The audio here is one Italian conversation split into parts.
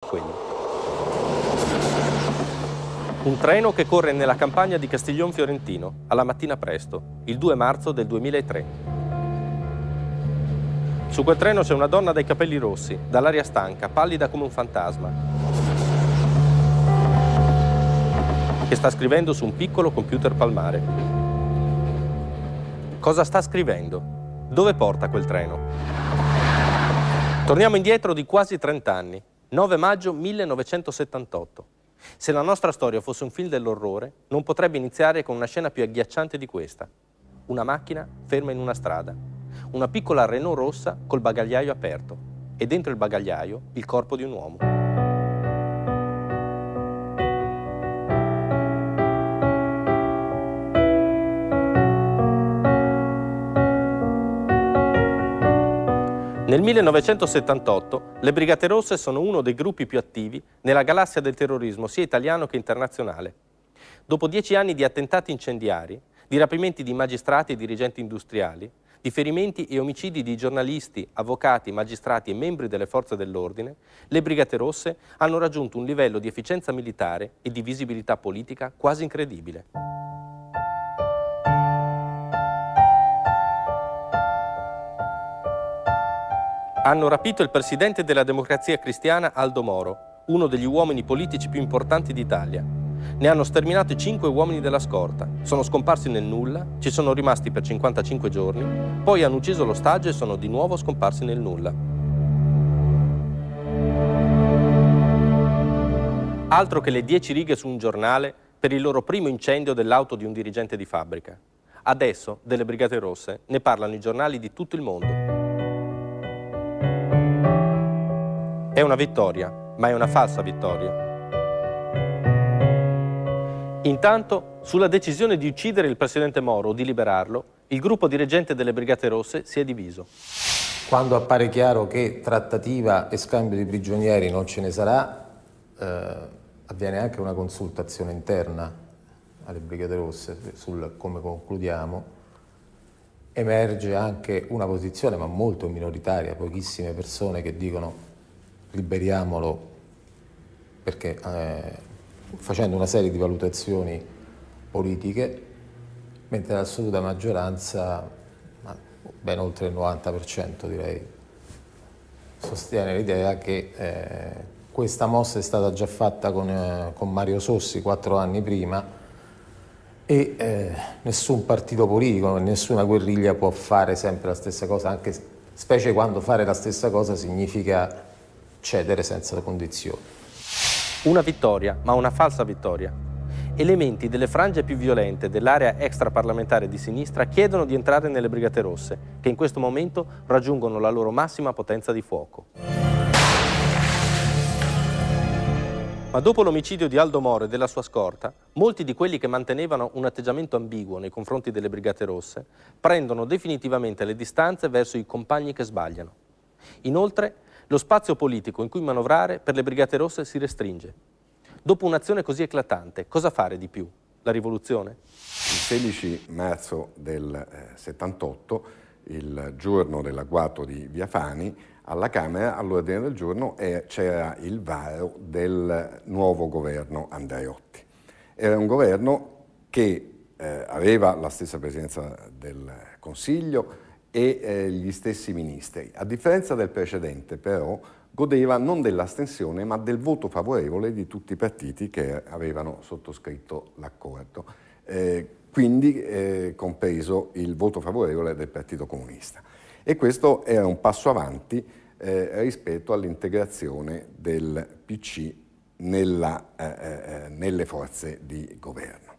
quelli. Un treno che corre nella campagna di Castiglion Fiorentino, alla mattina presto, il 2 marzo del 2003. Su quel treno c'è una donna dai capelli rossi, dall'aria stanca, pallida come un fantasma, che sta scrivendo su un piccolo computer palmare. Cosa sta scrivendo? Dove porta quel treno? Torniamo indietro di quasi 30 anni, 9 maggio 1978. Se la nostra storia fosse un film dell'orrore, non potrebbe iniziare con una scena più agghiacciante di questa. Una macchina ferma in una strada, una piccola Renault rossa col bagagliaio aperto e dentro il bagagliaio il corpo di un uomo. Nel 1978 le Brigate Rosse sono uno dei gruppi più attivi nella galassia del terrorismo sia italiano che internazionale. Dopo 10 anni di attentati incendiari, di rapimenti di magistrati e dirigenti industriali, di ferimenti e omicidi di giornalisti, avvocati, magistrati e membri delle forze dell'ordine, le Brigate Rosse hanno raggiunto un livello di efficienza militare e di visibilità politica quasi incredibile. Hanno rapito il presidente della Democrazia Cristiana Aldo Moro, uno degli uomini politici più importanti d'Italia. Ne hanno sterminato 5 uomini della scorta, sono scomparsi nel nulla, ci sono rimasti per 55 giorni, poi hanno ucciso l'ostaggio e sono di nuovo scomparsi nel nulla. Altro che le 10 righe su un giornale per il loro primo incendio dell'auto di un dirigente di fabbrica. Adesso delle Brigate Rosse ne parlano i giornali di tutto il mondo. È una vittoria, ma è una falsa vittoria. Intanto, sulla decisione di uccidere il presidente Moro o di liberarlo, il gruppo dirigente delle Brigate Rosse si è diviso. Quando appare chiaro che trattativa e scambio di prigionieri non ce ne sarà, avviene anche una consultazione interna alle Brigate Rosse sul come concludiamo. Emerge anche una posizione, ma molto minoritaria, pochissime persone che dicono liberiamolo, perché facendo una serie di valutazioni politiche, mentre l'assoluta maggioranza, ben oltre il 90% direi, sostiene l'idea che questa mossa è stata già fatta con Mario Sossi 4 anni prima e nessun partito politico, nessuna guerriglia può fare sempre la stessa cosa, anche specie quando fare la stessa cosa significa cedere senza condizioni. Una vittoria, ma una falsa vittoria. Elementi delle frange più violente dell'area extraparlamentare di sinistra chiedono di entrare nelle Brigate Rosse, che in questo momento raggiungono la loro massima potenza di fuoco. Ma dopo l'omicidio di Aldo Moro e della sua scorta, molti di quelli che mantenevano un atteggiamento ambiguo nei confronti delle Brigate Rosse prendono definitivamente le distanze verso i compagni che sbagliano. Inoltre, lo spazio politico in cui manovrare per le Brigate Rosse si restringe. Dopo un'azione così eclatante, cosa fare di più? La rivoluzione? Il 16 marzo del 78, il giorno dell'agguato di Via Fani, alla Camera all'ordine del giorno c'era il varo del nuovo governo Andreotti. Era un governo che aveva la stessa presidenza del Consiglio e gli stessi ministri. A differenza del precedente, però, godeva non dell'astensione, ma del voto favorevole di tutti i partiti che avevano sottoscritto l'accordo, quindi compreso il voto favorevole del Partito Comunista. E questo era un passo avanti rispetto all'integrazione del PC nelle forze di governo.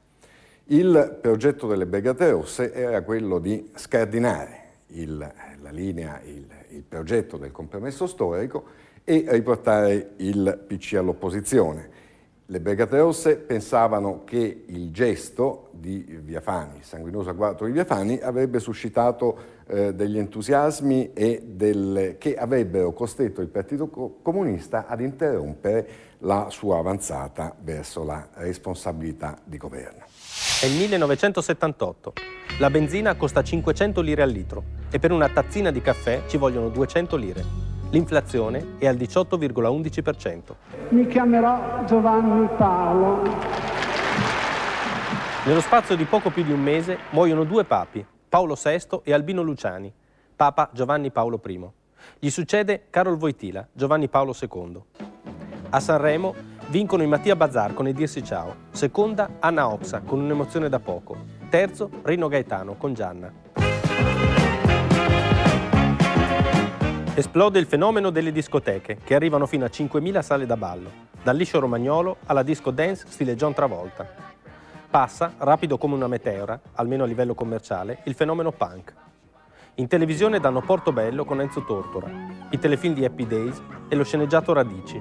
Il progetto delle Brigate Rosse era quello di scardinare la linea, il progetto del compromesso storico e riportare il PC all'opposizione. Le Brigate Rosse pensavano che il gesto di Via Fani, il sanguinoso agguato di Via Fani, avrebbe suscitato degli entusiasmi e che avrebbero costretto il Partito Comunista ad interrompere la sua avanzata verso la responsabilità di governo. È il 1978. La benzina costa 500 lire al litro e per una tazzina di caffè ci vogliono 200 lire. L'inflazione è al 18,11%. Mi chiamerò Giovanni Paolo. Nello spazio di poco più di un mese muoiono 2 papi, Paolo VI e Albino Luciani, Papa Giovanni Paolo I. Gli succede Karol Wojtyła, Giovanni Paolo II. A Sanremo vincono i Mattia Bazar con il Dirsi Ciao, seconda Anna Oxa con Un'emozione da poco, terzo Rino Gaetano con Gianna. Esplode il fenomeno delle discoteche, che arrivano fino a 5.000 sale da ballo, dal liscio romagnolo alla disco dance stile John Travolta. Passa, rapido come una meteora, almeno a livello commerciale, il fenomeno punk. In televisione danno Portobello con Enzo Tortora, i telefilm di Happy Days e lo sceneggiato Radici.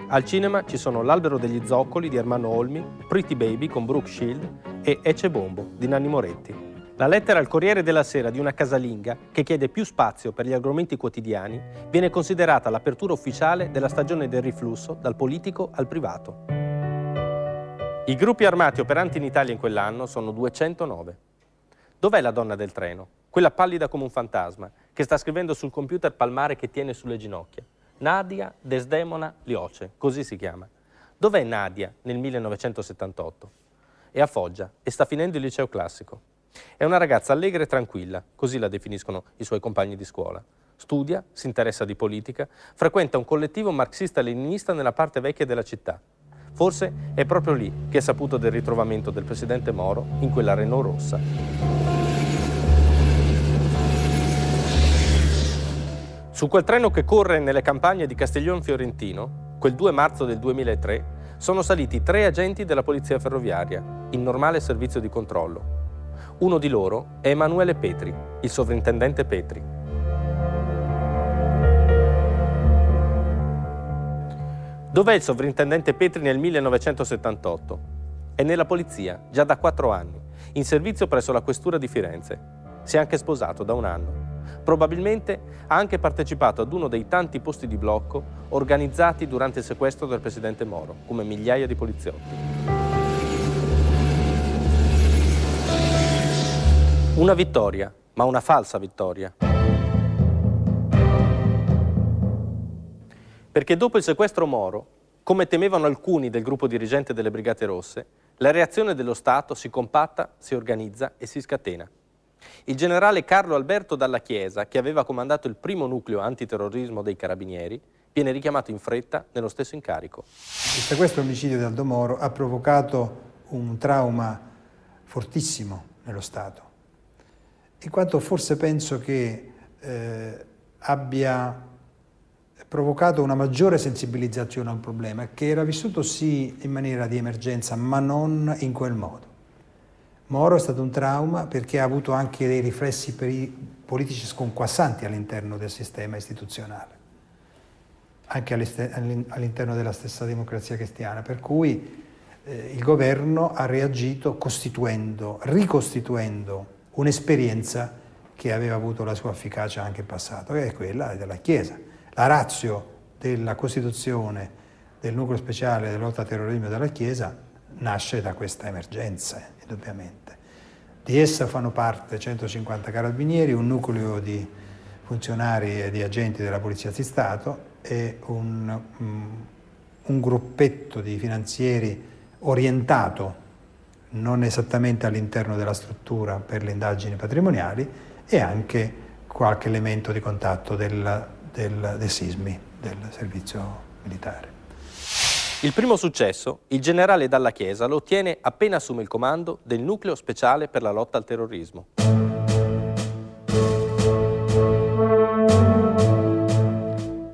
Al cinema ci sono L'albero degli zoccoli di Ermanno Olmi, Pretty Baby con Brooke Shield e Ecce Bombo di Nanni Moretti. La lettera al Corriere della Sera di una casalinga che chiede più spazio per gli argomenti quotidiani viene considerata l'apertura ufficiale della stagione del riflusso dal politico al privato. I gruppi armati operanti in Italia in quell'anno sono 209. Dov'è la donna del treno? Quella pallida come un fantasma, che sta scrivendo sul computer palmare che tiene sulle ginocchia. Nadia Desdemona Lioce, così si chiama. Dov'è Nadia nel 1978? È a Foggia e sta finendo il liceo classico. È una ragazza allegra e tranquilla, così la definiscono i suoi compagni di scuola. Studia, si interessa di politica, frequenta un collettivo marxista-leninista nella parte vecchia della città. Forse è proprio lì che ha saputo del ritrovamento del presidente Moro in quella Renault rossa. Su quel treno che corre nelle campagne di Castiglion Fiorentino, quel 2 marzo del 2003, sono saliti 3 agenti della Polizia Ferroviaria, in normale servizio di controllo. Uno di loro è Emanuele Petri, il sovrintendente Petri. Dov'è il sovrintendente Petri nel 1978? È nella polizia, già da 4 anni, in servizio presso la questura di Firenze. Si è anche sposato da 1 anno. Probabilmente ha anche partecipato ad uno dei tanti posti di blocco organizzati durante il sequestro del presidente Moro, come migliaia di poliziotti. Una vittoria, ma una falsa vittoria. Perché dopo il sequestro Moro, come temevano alcuni del gruppo dirigente delle Brigate Rosse, la reazione dello Stato si compatta, si organizza e si scatena. Il generale Carlo Alberto Dalla Chiesa, che aveva comandato il primo nucleo antiterrorismo dei Carabinieri, viene richiamato in fretta nello stesso incarico. Il sequestro e omicidio di Aldo Moro ha provocato un trauma fortissimo nello Stato, in quanto forse penso che abbia provocato una maggiore sensibilizzazione al problema, che era vissuto sì in maniera di emergenza, ma non in quel modo. Moro è stato un trauma perché ha avuto anche dei riflessi politici sconquassanti all'interno del sistema istituzionale, anche all'interno della stessa democrazia cristiana, per cui il governo ha reagito ricostituendo un'esperienza che aveva avuto la sua efficacia anche in passato, che è quella della Chiesa. La ratio della costituzione del nucleo speciale della lotta al terrorismo della Chiesa nasce da questa emergenza, indubbiamente. Di essa fanno parte 150 carabinieri, un nucleo di funzionari e di agenti della Polizia di Stato e un gruppetto di finanzieri orientato non esattamente all'interno della struttura per le indagini patrimoniali e anche qualche elemento di contatto dei SISMI, del servizio militare. Il primo successo, il generale Dalla Chiesa lo ottiene appena assume il comando del nucleo speciale per la lotta al terrorismo.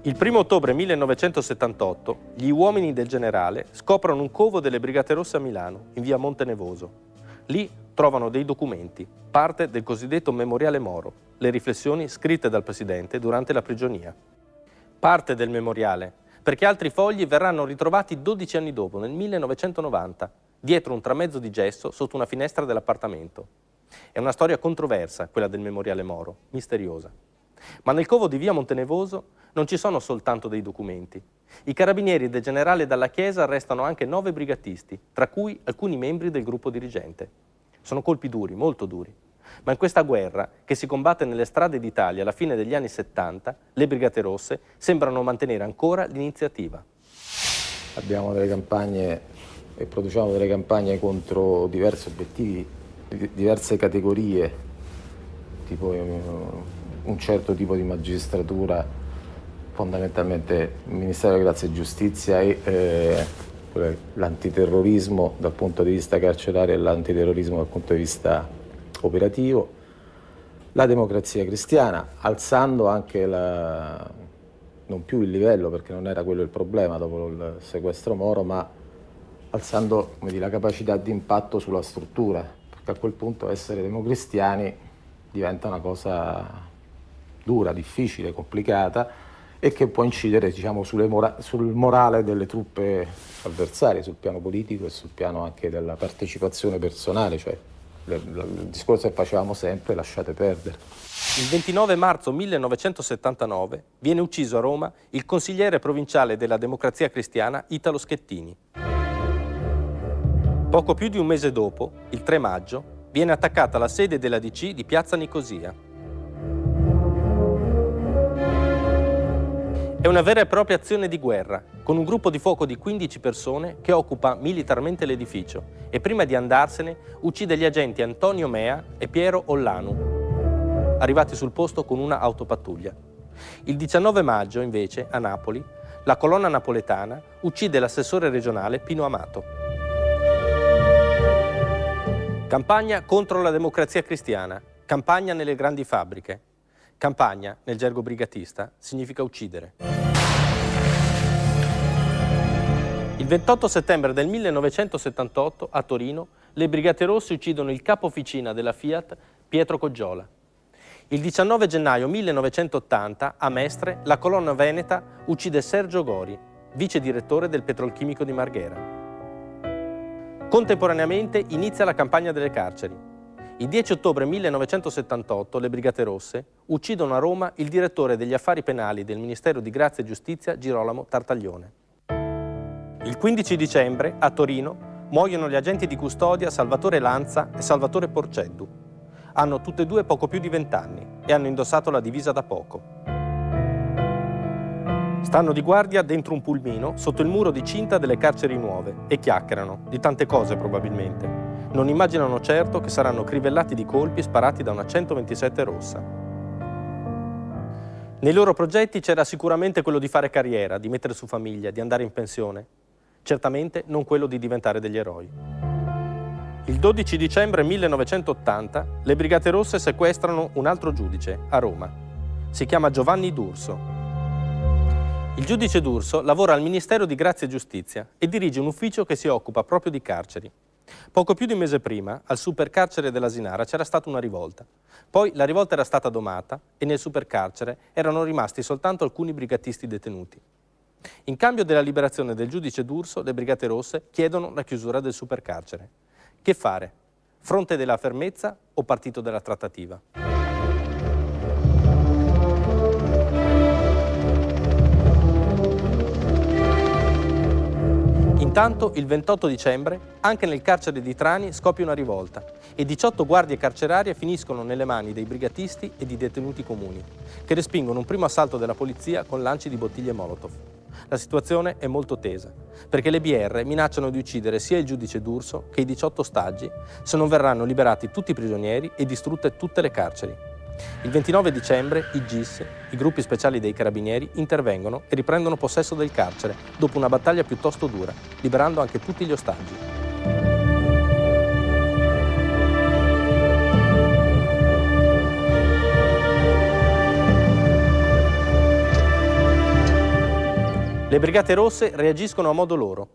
Il 1 ottobre 1978 gli uomini del generale scoprono un covo delle Brigate Rosse a Milano, in via Montenevoso. Lì trovano dei documenti, parte del cosiddetto Memoriale Moro, le riflessioni scritte dal presidente durante la prigionia. Parte del memoriale, perché altri fogli verranno ritrovati 12 anni dopo, nel 1990, dietro un tramezzo di gesso sotto una finestra dell'appartamento. È una storia controversa, quella del Memoriale Moro, misteriosa. Ma nel covo di via Montenevoso non ci sono soltanto dei documenti. I carabinieri del generale Dalla Chiesa arrestano anche 9 brigatisti, tra cui alcuni membri del gruppo dirigente. Sono colpi duri, molto duri. Ma in questa guerra, che si combatte nelle strade d'Italia alla fine degli anni 70, le Brigate Rosse sembrano mantenere ancora l'iniziativa. Abbiamo delle campagne e produciamo delle campagne contro diversi obiettivi, diverse categorie, tipo un certo tipo di magistratura, fondamentalmente il Ministero della Grazia e Giustizia e l'antiterrorismo dal punto di vista carcerario e l'antiterrorismo dal punto di vista operativo, la Democrazia Cristiana, alzando anche non più il livello, perché non era quello il problema dopo il sequestro Moro, ma alzando, come dire, la capacità di impatto sulla struttura, perché a quel punto essere democristiani diventa una cosa dura, difficile, complicata e che può incidere, diciamo, sul morale delle truppe avversarie, sul piano politico e sul piano anche della partecipazione personale, cioè il discorso che facevamo sempre, lasciate perdere. Il 29 marzo 1979 viene ucciso a Roma il consigliere provinciale della Democrazia Cristiana Italo Schettini. Poco più di un mese dopo, il 3 maggio, viene attaccata la sede della DC di Piazza Nicosia. È una vera e propria azione di guerra, con un gruppo di fuoco di 15 persone che occupa militarmente l'edificio e prima di andarsene uccide gli agenti Antonio Mea e Piero Ollanu, arrivati sul posto con una autopattuglia. Il 19 maggio, invece, a Napoli, la colonna napoletana uccide l'assessore regionale Pino Amato. Campagna contro la Democrazia Cristiana, campagna nelle grandi fabbriche. Campagna, nel gergo brigatista, significa uccidere. Il 28 settembre del 1978, a Torino, le Brigate Rosse uccidono il capo officina della Fiat, Pietro Coggiola. Il 19 gennaio 1980, a Mestre, la colonna veneta uccide Sergio Gori, vice direttore del Petrolchimico di Marghera. Contemporaneamente inizia la campagna delle carceri. Il 10 ottobre 1978 le Brigate Rosse uccidono a Roma il direttore degli affari penali del Ministero di Grazia e Giustizia Girolamo Tartaglione. Il 15 dicembre a Torino muoiono gli agenti di custodia Salvatore Lanza e Salvatore Porceddu. Hanno tutte e due poco più di 20 anni e hanno indossato la divisa da poco. Stanno di guardia dentro un pulmino sotto il muro di cinta delle carceri nuove e chiacchierano, di tante cose probabilmente. Non immaginano certo che saranno crivellati di colpi sparati da una 127 rossa. Nei loro progetti c'era sicuramente quello di fare carriera, di mettere su famiglia, di andare in pensione. Certamente non quello di diventare degli eroi. Il 12 dicembre 1980 le Brigate Rosse sequestrano un altro giudice a Roma. Si chiama Giovanni D'Urso. Il giudice D'Urso lavora al Ministero di Grazia e Giustizia e dirige un ufficio che si occupa proprio di carceri. Poco più di un mese prima, al supercarcere dell'Asinara c'era stata una rivolta. Poi la rivolta era stata domata e nel supercarcere erano rimasti soltanto alcuni brigatisti detenuti. In cambio della liberazione del giudice D'Urso, le Brigate Rosse chiedono la chiusura del supercarcere. Che fare? Fronte della fermezza o partito della trattativa? Intanto, il 28 dicembre, anche nel carcere di Trani scoppia una rivolta e 18 guardie carcerarie finiscono nelle mani dei brigatisti e di detenuti comuni, che respingono un primo assalto della polizia con lanci di bottiglie Molotov. La situazione è molto tesa, perché le BR minacciano di uccidere sia il giudice D'Urso che i 18 ostaggi se non verranno liberati tutti i prigionieri e distrutte tutte le carceri. Il 29 dicembre i GIS, i gruppi speciali dei carabinieri, intervengono e riprendono possesso del carcere dopo una battaglia piuttosto dura, liberando anche tutti gli ostaggi. Le Brigate Rosse reagiscono a modo loro.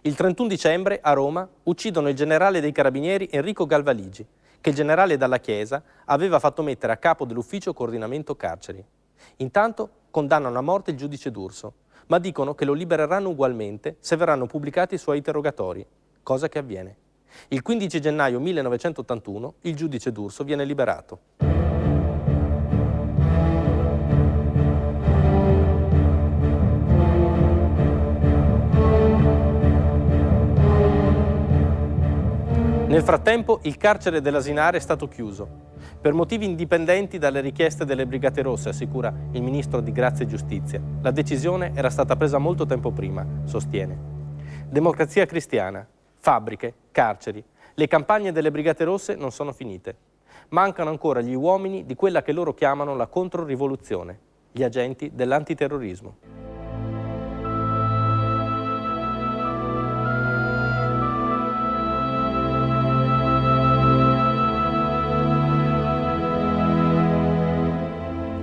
Il 31 dicembre a Roma uccidono il generale dei carabinieri Enrico Galvaligi, che il generale Dalla Chiesa aveva fatto mettere a capo dell'ufficio coordinamento carceri. Intanto condannano a morte il giudice D'Urso, ma dicono che lo libereranno ugualmente se verranno pubblicati i suoi interrogatori, cosa che avviene. Il 15 gennaio 1981 il giudice D'Urso viene liberato. Nel frattempo il carcere dell'Asinare è stato chiuso. Per motivi indipendenti dalle richieste delle Brigate Rosse, assicura il ministro di Grazia e Giustizia. La decisione era stata presa molto tempo prima, sostiene. Democrazia Cristiana, fabbriche, carceri. Le campagne delle Brigate Rosse non sono finite. Mancano ancora gli uomini di quella che loro chiamano la controrivoluzione, gli agenti dell'antiterrorismo.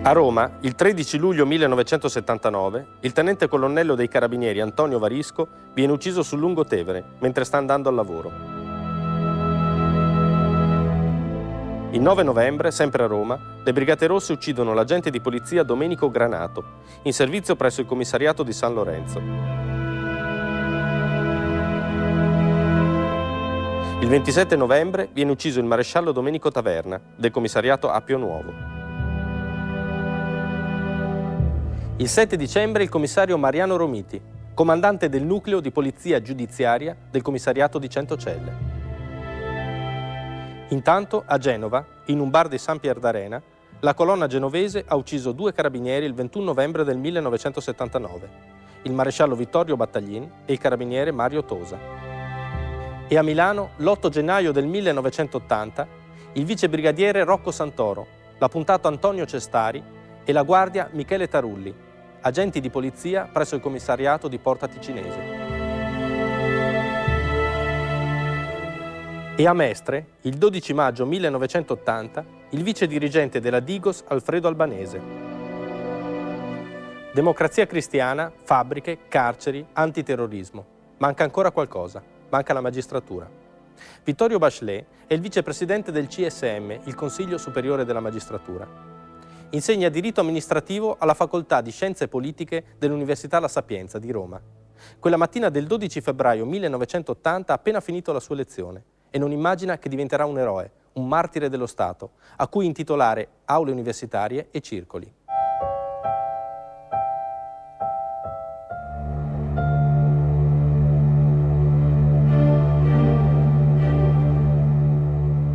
A Roma, il 13 luglio 1979, il tenente colonnello dei Carabinieri Antonio Varisco viene ucciso sul Lungotevere mentre sta andando al lavoro. Il 9 novembre, sempre a Roma, le Brigate Rosse uccidono l'agente di polizia Domenico Granato, in servizio presso il commissariato di San Lorenzo. Il 27 novembre viene ucciso il maresciallo Domenico Taverna, del commissariato Appio Nuovo. Il 7 dicembre il commissario Mariano Romiti, comandante del nucleo di polizia giudiziaria del commissariato di Centocelle. Intanto, a Genova, in un bar di San Pier d'Arena, la colonna genovese ha ucciso 2 carabinieri il 21 novembre del 1979, il maresciallo Vittorio Battaglin e il carabiniere Mario Tosa. E a Milano, l'8 gennaio del 1980, il vicebrigadiere Rocco Santoro, l'appuntato Antonio Cestari e la guardia Michele Tarulli, agenti di polizia presso il commissariato di Porta Ticinese. E a Mestre, il 12 maggio 1980, il vice dirigente della Digos Alfredo Albanese. Democrazia Cristiana, fabbriche, carceri, antiterrorismo. Manca ancora qualcosa, manca la magistratura. Vittorio Bachelet è il vicepresidente del CSM, il Consiglio Superiore della Magistratura. Insegna diritto amministrativo alla Facoltà di Scienze Politiche dell'Università La Sapienza di Roma. Quella mattina del 12 febbraio 1980 ha appena finito la sua lezione e non immagina che diventerà un eroe, un martire dello Stato, a cui intitolare aule universitarie e circoli.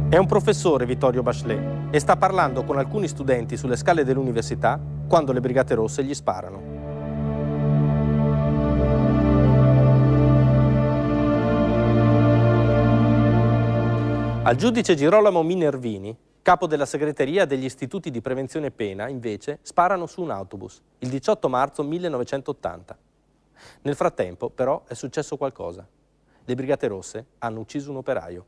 È un professore Vittorio Bachelet e sta parlando con alcuni studenti sulle scale dell'università quando le Brigate Rosse gli sparano. Al giudice Girolamo Minervini, capo della segreteria degli istituti di prevenzione pena, invece, sparano su un autobus il 18 marzo 1980. Nel frattempo, però, è successo qualcosa. Le Brigate Rosse hanno ucciso un operaio.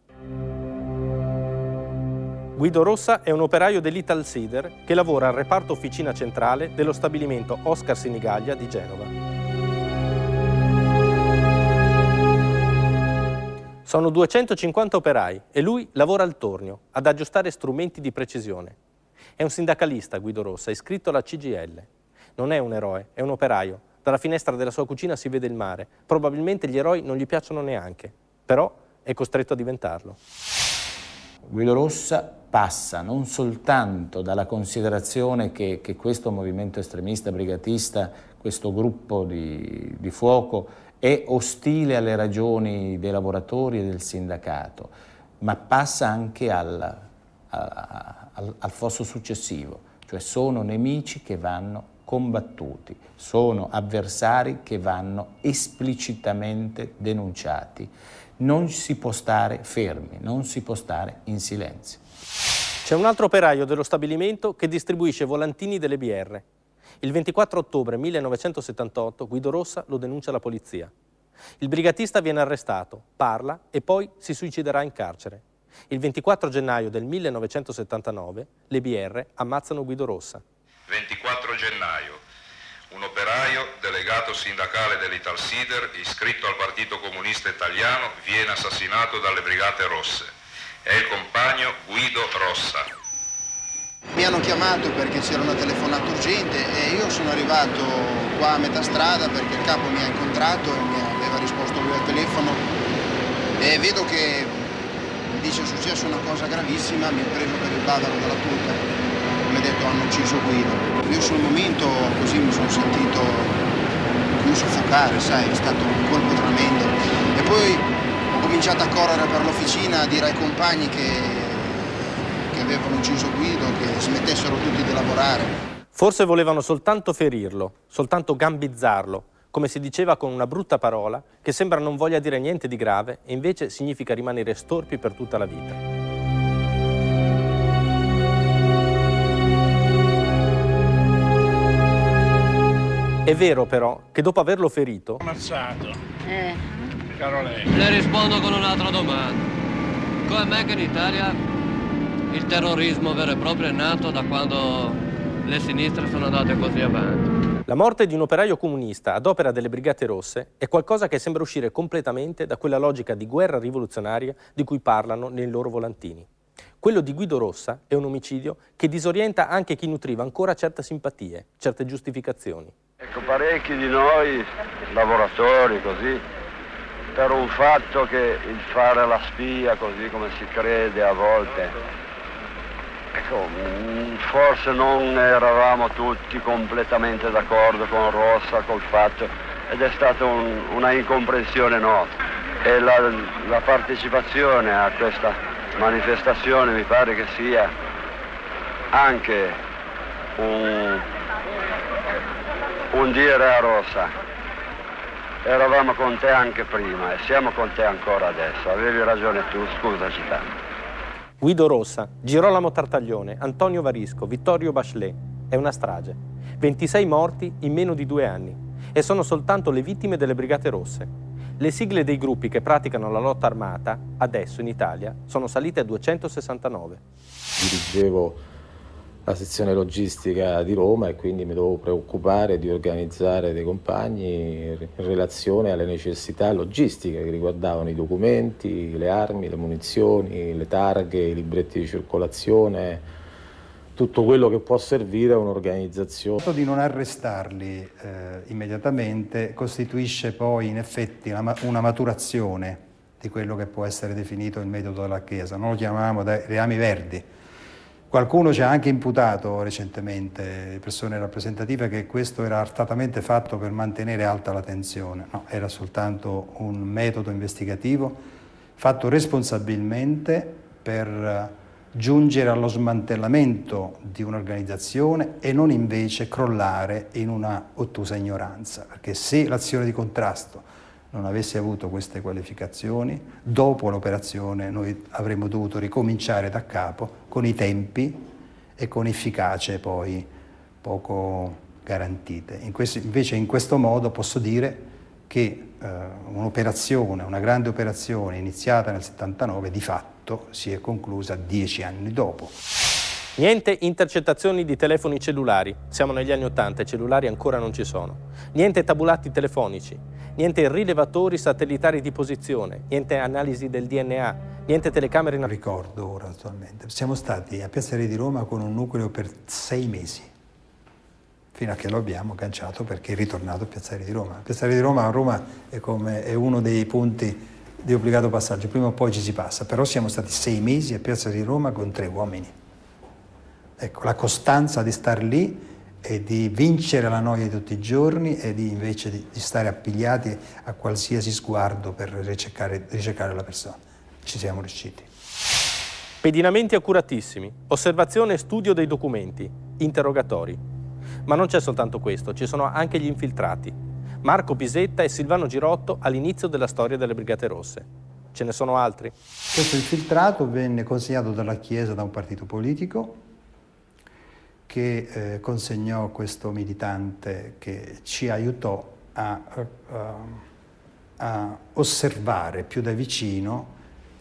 Guido Rossa è un operaio dell'Italsider che lavora al reparto officina centrale dello stabilimento Oscar Sinigaglia di Genova. Sono 250 operai e lui lavora al tornio, ad aggiustare strumenti di precisione. È un sindacalista, Guido Rossa, iscritto alla CGIL. Non è un eroe, è un operaio. Dalla finestra della sua cucina si vede il mare. Probabilmente gli eroi non gli piacciono neanche, però è costretto a diventarlo. Guido Rossa passa non soltanto dalla considerazione che questo movimento estremista brigatista, questo gruppo di fuoco, è ostile alle ragioni dei lavoratori e del sindacato, ma passa anche al fosso successivo, cioè sono nemici che vanno combattuti, sono avversari che vanno esplicitamente denunciati. Non si può stare fermi, non si può stare in silenzio. C'è un altro operaio dello stabilimento che distribuisce volantini delle BR. Il 24 ottobre 1978 Guido Rossa lo denuncia alla polizia. Il brigatista viene arrestato, parla e poi si suiciderà in carcere. Il 24 gennaio del 1979 le BR ammazzano Guido Rossa. 24 gennaio. Un operaio, delegato sindacale dell'Italsider, iscritto al Partito Comunista Italiano, viene assassinato dalle Brigate Rosse. È il compagno Guido Rossa. Mi hanno chiamato perché c'era una telefonata urgente e io sono arrivato qua a metà strada perché il capo mi ha incontrato e mi aveva risposto lui al telefono e vedo che mi dice è successa una cosa gravissima, mi ha preso per il bavero della tuta. Mi ha detto hanno ucciso Guido. Io sul momento così mi sono sentito come soffocare, sai, è stato un colpo tremendo. E poi ho cominciato andata a correre per l'officina a dire ai compagni che avevano ucciso Guido, che smettessero tutti di lavorare. Forse volevano soltanto ferirlo, soltanto gambizzarlo, come si diceva con una brutta parola che sembra non voglia dire niente di grave e invece significa rimanere storpi per tutta la vita. È vero però che dopo averlo ferito, ammazzato, caro lei. Le rispondo con un'altra domanda. Come me che in Italia il terrorismo vero e proprio è nato da quando le sinistre sono andate così avanti. la morte di un operaio comunista ad opera delle Brigate Rosse è qualcosa che sembra uscire completamente da quella logica di guerra rivoluzionaria di cui parlano nei loro volantini. Quello di Guido Rossa è un omicidio che disorienta anche chi nutriva ancora certe simpatie, certe giustificazioni. Ecco, parecchi di noi, lavoratori così, per un fatto che il fare la spia, così come si crede a volte, ecco, forse non eravamo tutti completamente d'accordo con Rossa, col fatto, ed è stata una incomprensione nostra. E la partecipazione a questa manifestazione mi pare che sia anche un dire a Rossa: eravamo con te anche prima e siamo con te ancora adesso, avevi ragione tu, scusaci tanto. Guido Rossa, Girolamo Tartaglione, Antonio Varisco, Vittorio Bachelet. È una strage. 26 morti in meno di 2 anni. E sono soltanto le vittime delle Brigate Rosse. Le sigle dei gruppi che praticano la lotta armata, adesso in Italia, sono salite a 269. Dirigevo la sezione logistica di Roma e quindi mi dovevo preoccupare di organizzare dei compagni in relazione alle necessità logistiche che riguardavano i documenti, le armi, le munizioni, le targhe, i libretti di circolazione, tutto quello che può servire a un'organizzazione. Il fatto di non arrestarli immediatamente costituisce poi in effetti una maturazione di quello che può essere definito il metodo della Chiesa. Noi lo chiamavamo dai reami verdi. Qualcuno ci ha anche imputato recentemente, persone rappresentative, che questo era artatamente fatto per mantenere alta la tensione. No, era soltanto un metodo investigativo fatto responsabilmente per giungere allo smantellamento di un'organizzazione e non invece crollare in una ottusa ignoranza, perché se l'azione di contrasto non avesse avuto queste qualificazioni, dopo l'operazione noi avremmo dovuto ricominciare da capo con i tempi e con efficacie poi poco garantite. Invece in questo modo posso dire che un'operazione, una grande operazione iniziata nel 79 di fatto si è conclusa 10 anni dopo. Niente intercettazioni di telefoni cellulari, siamo negli anni '80 e cellulari ancora non ci sono. Niente tabulati telefonici, niente rilevatori satellitari di posizione, niente analisi del DNA, niente telecamere. Non ricordo ora attualmente. Siamo stati a Piazza Re di Roma con un nucleo per 6 mesi, fino a che lo abbiamo agganciato perché è ritornato a Piazza Re di Roma. Piazza Re di Roma a Roma è uno dei punti di obbligato passaggio, prima o poi ci si passa, però siamo stati 6 mesi a Piazza di Roma con 3 uomini. Ecco, la costanza di star lì e di vincere la noia di tutti i giorni e invece di stare appigliati a qualsiasi sguardo per ricercare la persona. Ci siamo riusciti. Pedinamenti accuratissimi, osservazione e studio dei documenti, interrogatori. Ma non c'è soltanto questo, ci sono anche gli infiltrati. Marco Pisetta e Silvano Girotto all'inizio della storia delle Brigate Rosse. Ce ne sono altri? Questo infiltrato venne consegnato dalla Chiesa da un partito politico che consegnò questo militante che ci aiutò a osservare più da vicino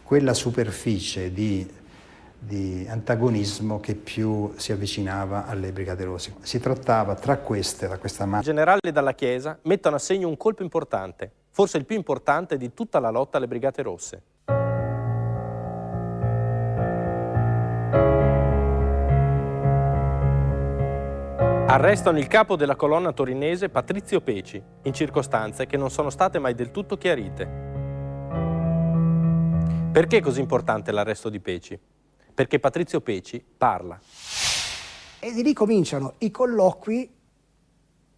quella superficie di antagonismo che più si avvicinava alle Brigate Rosse. Si trattava da questa I generali dalla Chiesa mettono a segno un colpo importante, forse il più importante di tutta la lotta alle Brigate Rosse. Arrestano il capo della colonna torinese Patrizio Peci, in circostanze che non sono state mai del tutto chiarite. Perché è così importante l'arresto di Peci? Perché Patrizio Peci parla. E di lì cominciano i colloqui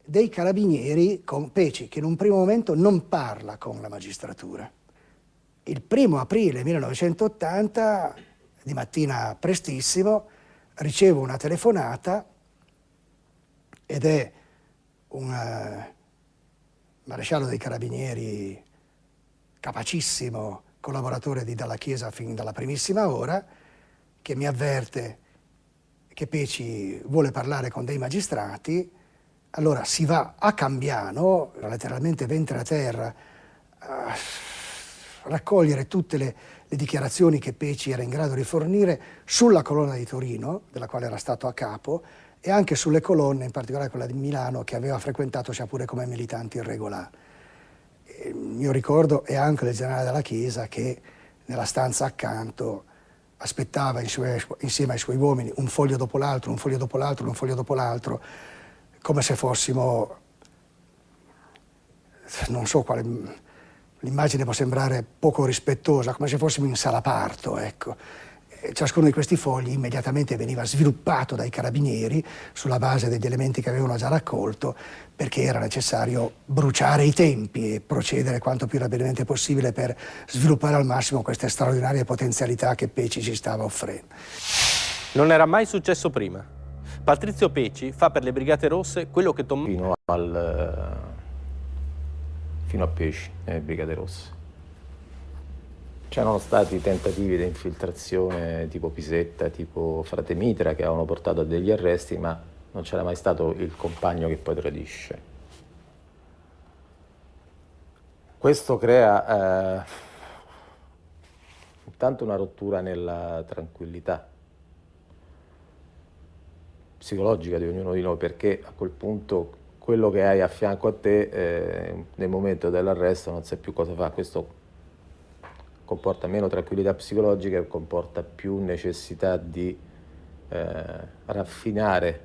dei carabinieri con Peci, che in un primo momento non parla con la magistratura. il 1° aprile 1980, di mattina prestissimo, ricevo una telefonata ed è un maresciallo dei Carabinieri capacissimo, collaboratore di Dalla Chiesa fin dalla primissima ora, che mi avverte che Peci vuole parlare con dei magistrati. Allora si va a Cambiano, letteralmente ventre a terra, a raccogliere tutte le dichiarazioni che Peci era in grado di fornire sulla colonna di Torino, della quale era stato a capo, e anche sulle colonne, in particolare quella di Milano, che aveva frequentato sia pure come militante irregolare. Il mio ricordo è anche del generale Dalla Chiesa che nella stanza accanto aspettava insieme ai suoi uomini un foglio dopo l'altro, un foglio dopo l'altro, un foglio dopo l'altro, come se fossimo, non so quale, l'immagine può sembrare poco rispettosa, come se fossimo in sala parto, ecco. E ciascuno di questi fogli immediatamente veniva sviluppato dai carabinieri sulla base degli elementi che avevano già raccolto, perché era necessario bruciare i tempi e procedere quanto più rapidamente possibile per sviluppare al massimo queste straordinarie potenzialità che Peci ci stava offrendo. Non era mai successo prima. Patrizio Peci fa per le Brigate Rosse quello che fino a Peci, Brigate Rosse. C'erano stati tentativi di infiltrazione tipo Pisetta, tipo Frate Mitra, che avevano portato a degli arresti, ma non c'era mai stato il compagno che poi tradisce. Questo crea intanto una rottura nella tranquillità psicologica di ognuno di noi, perché a quel punto quello che hai a fianco a te nel momento dell'arresto non sai più cosa fa. Questo comporta meno tranquillità psicologica e comporta più necessità di raffinare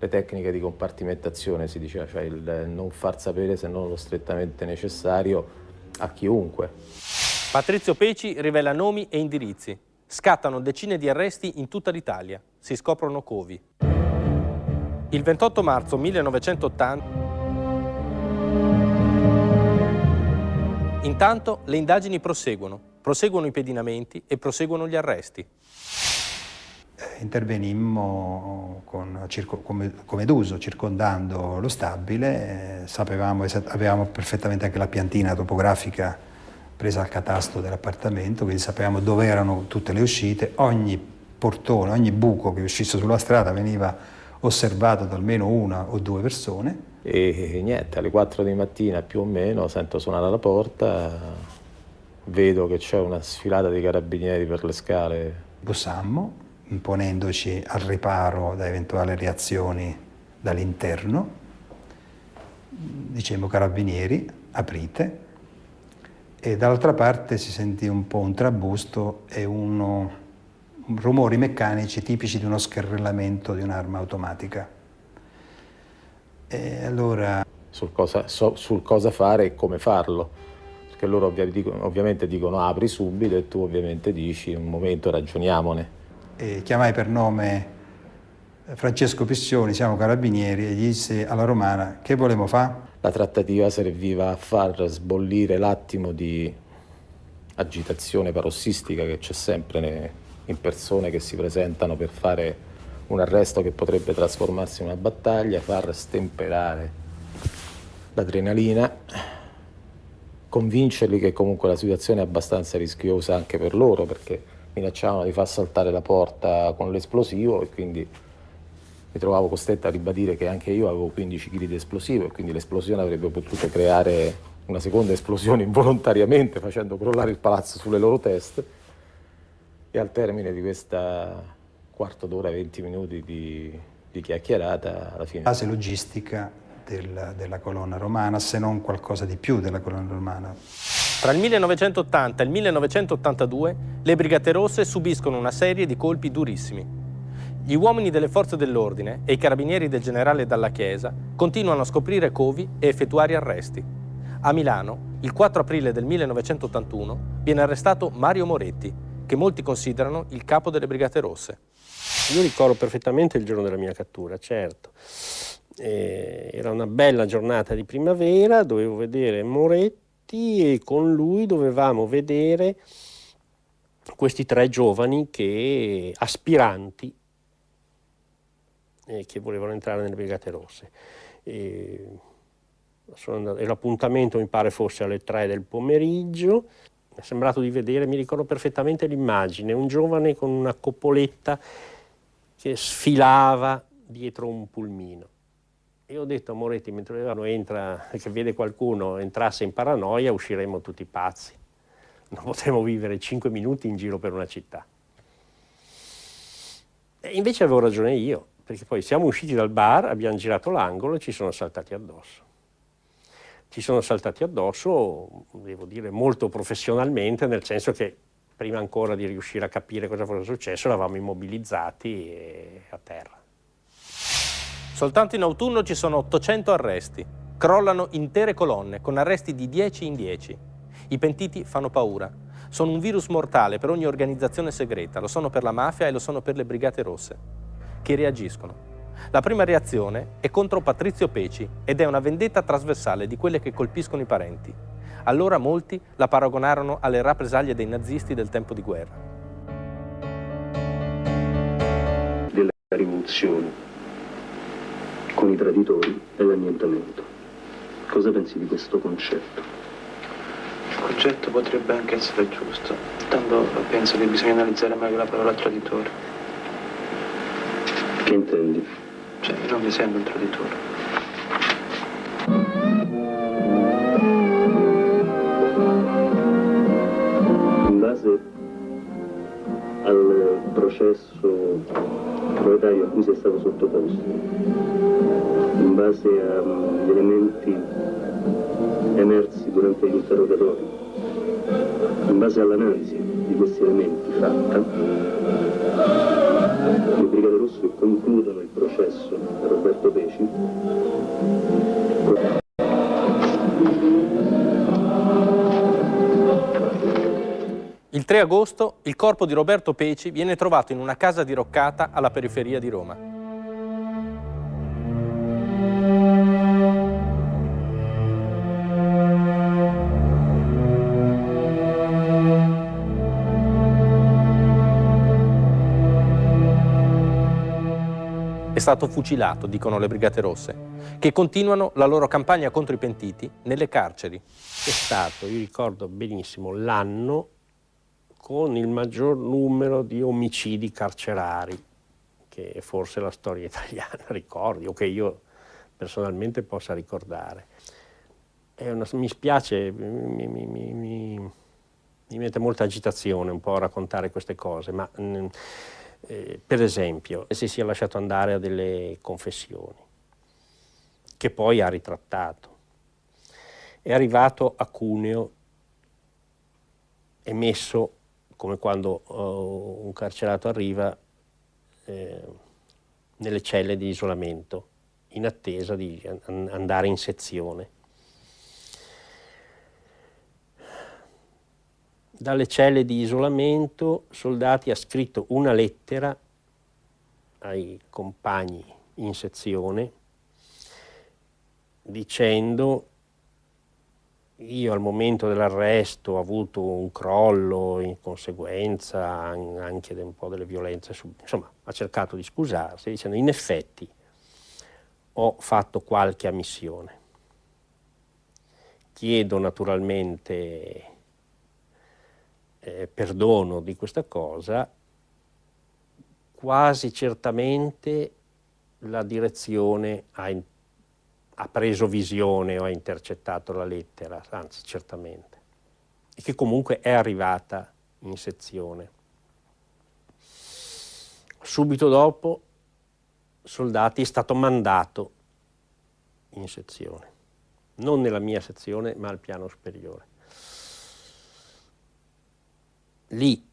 le tecniche di compartimentazione, si diceva, cioè il non far sapere se non lo strettamente necessario a chiunque. Patrizio Peci rivela nomi e indirizzi. Scattano decine di arresti in tutta l'Italia. Si scoprono covi. Il 28 marzo 1980 intanto le indagini proseguono i pedinamenti e proseguono gli arresti. Intervenimmo come d'uso, circondando lo stabile, avevamo perfettamente anche la piantina topografica presa al catasto dell'appartamento, quindi sapevamo dove erano tutte le uscite, ogni portone, ogni buco che uscisse sulla strada veniva osservato da almeno 1 o 2 persone. E niente, alle 4 di mattina più o meno sento suonare alla porta, vedo che c'è una sfilata di carabinieri per le scale. Bussammo, imponendoci al riparo da eventuali reazioni dall'interno. Dicemmo: carabinieri, aprite. E dall'altra parte si sentì un po' un trabusto e rumori meccanici tipici di uno scarrillamento di un'arma automatica. E allora sul cosa fare e come farlo, perché loro ovviamente dicono apri subito e tu ovviamente dici un momento, ragioniamone. E chiamai per nome Francesco Pissioni, siamo carabinieri, e gli disse alla romana: che volevamo fare? La trattativa serviva a far sbollire l'attimo di agitazione parossistica che c'è sempre in persone che si presentano per fare un arresto che potrebbe trasformarsi in una battaglia, far stemperare l'adrenalina, convincerli che comunque la situazione è abbastanza rischiosa anche per loro, perché minacciavano di far saltare la porta con l'esplosivo e quindi mi trovavo costretto a ribadire che anche io avevo 15 kg di esplosivo e quindi l'esplosione avrebbe potuto creare una seconda esplosione involontariamente, facendo crollare il palazzo sulle loro teste. E al termine di questa quarto d'ora, 20 minuti di chiacchierata, alla fine... Base logistica della colonna romana, se non qualcosa di più della colonna romana. Tra il 1980 e il 1982 le Brigate Rosse subiscono una serie di colpi durissimi. Gli uomini delle forze dell'ordine e i carabinieri del generale Dalla Chiesa continuano a scoprire covi e effettuare arresti. A Milano, il 4 aprile del 1981, viene arrestato Mario Moretti, che molti considerano il capo delle Brigate Rosse. Io ricordo perfettamente il giorno della mia cattura, certo. Era una bella giornata di primavera, dovevo vedere Moretti Moretti e con lui dovevamo vedere questi 3 giovani aspiranti che volevano entrare nelle Brigate Rosse. E l'appuntamento mi pare fosse alle 3 del pomeriggio. Mi è sembrato di vedere, mi ricordo perfettamente l'immagine, un giovane con una coppoletta che sfilava dietro un pulmino. E ho detto a Moretti, mentre entra, che vede qualcuno entrasse in paranoia, usciremmo tutti pazzi. Non potremmo vivere 5 minuti in giro per una città. E invece avevo ragione io, perché poi siamo usciti dal bar, abbiamo girato l'angolo e ci sono saltati addosso. Ci sono saltati addosso, devo dire, molto professionalmente, nel senso che prima ancora di riuscire a capire cosa fosse successo, eravamo immobilizzati a terra. Soltanto in autunno ci sono 800 arresti. Crollano intere colonne, con arresti di 10 in 10. I pentiti fanno paura. Sono un virus mortale per ogni organizzazione segreta. Lo sono per la mafia e lo sono per le Brigate Rosse, che reagiscono. La prima reazione è contro Patrizio Peci ed è una vendetta trasversale di quelle che colpiscono i parenti. Allora molti la paragonarono alle rappresaglie dei nazisti del tempo di guerra. Della rivoluzione con i traditori e l'annientamento. Cosa pensi di questo concetto? Il concetto potrebbe anche essere giusto, tanto penso che bisogna analizzare meglio la parola traditore. Che intendi? Cioè, io non mi sembra un traditore. In base al processo proletario a cui sei stato sottoposto, in base agli elementi emersi durante gli interrogatori, in base all'analisi di questi elementi fatta, le Brigate Rosse concludono il processo per Roberto Peci. Il 3 agosto il corpo di Roberto Peci viene trovato in una casa diroccata alla periferia di Roma. È stato fucilato, dicono le Brigate Rosse, che continuano la loro campagna contro i pentiti nelle carceri. È stato, io ricordo benissimo, l'anno con il maggior numero di omicidi carcerari, che è forse la storia italiana ricordi, o che io personalmente possa ricordare. Mi spiace, mi mette molta agitazione un po' a raccontare queste cose, ma per esempio, se si è lasciato andare a delle confessioni, che poi ha ritrattato. È arrivato a Cuneo, è messo, come quando un carcerato arriva, nelle celle di isolamento, in attesa di andare in sezione. Dalle celle di isolamento Soldati ha scritto una lettera ai compagni in sezione dicendo: io al momento dell'arresto ho avuto un crollo in conseguenza anche di un po' delle violenze, insomma ha cercato di scusarsi dicendo: in effetti ho fatto qualche ammissione, chiedo naturalmente perdono di questa cosa, quasi certamente la direzione ha preso visione o ha intercettato la lettera, anzi certamente, e che comunque è arrivata in sezione. Subito dopo Soldati è stato mandato in sezione, non nella mia sezione ma al piano superiore. Lì,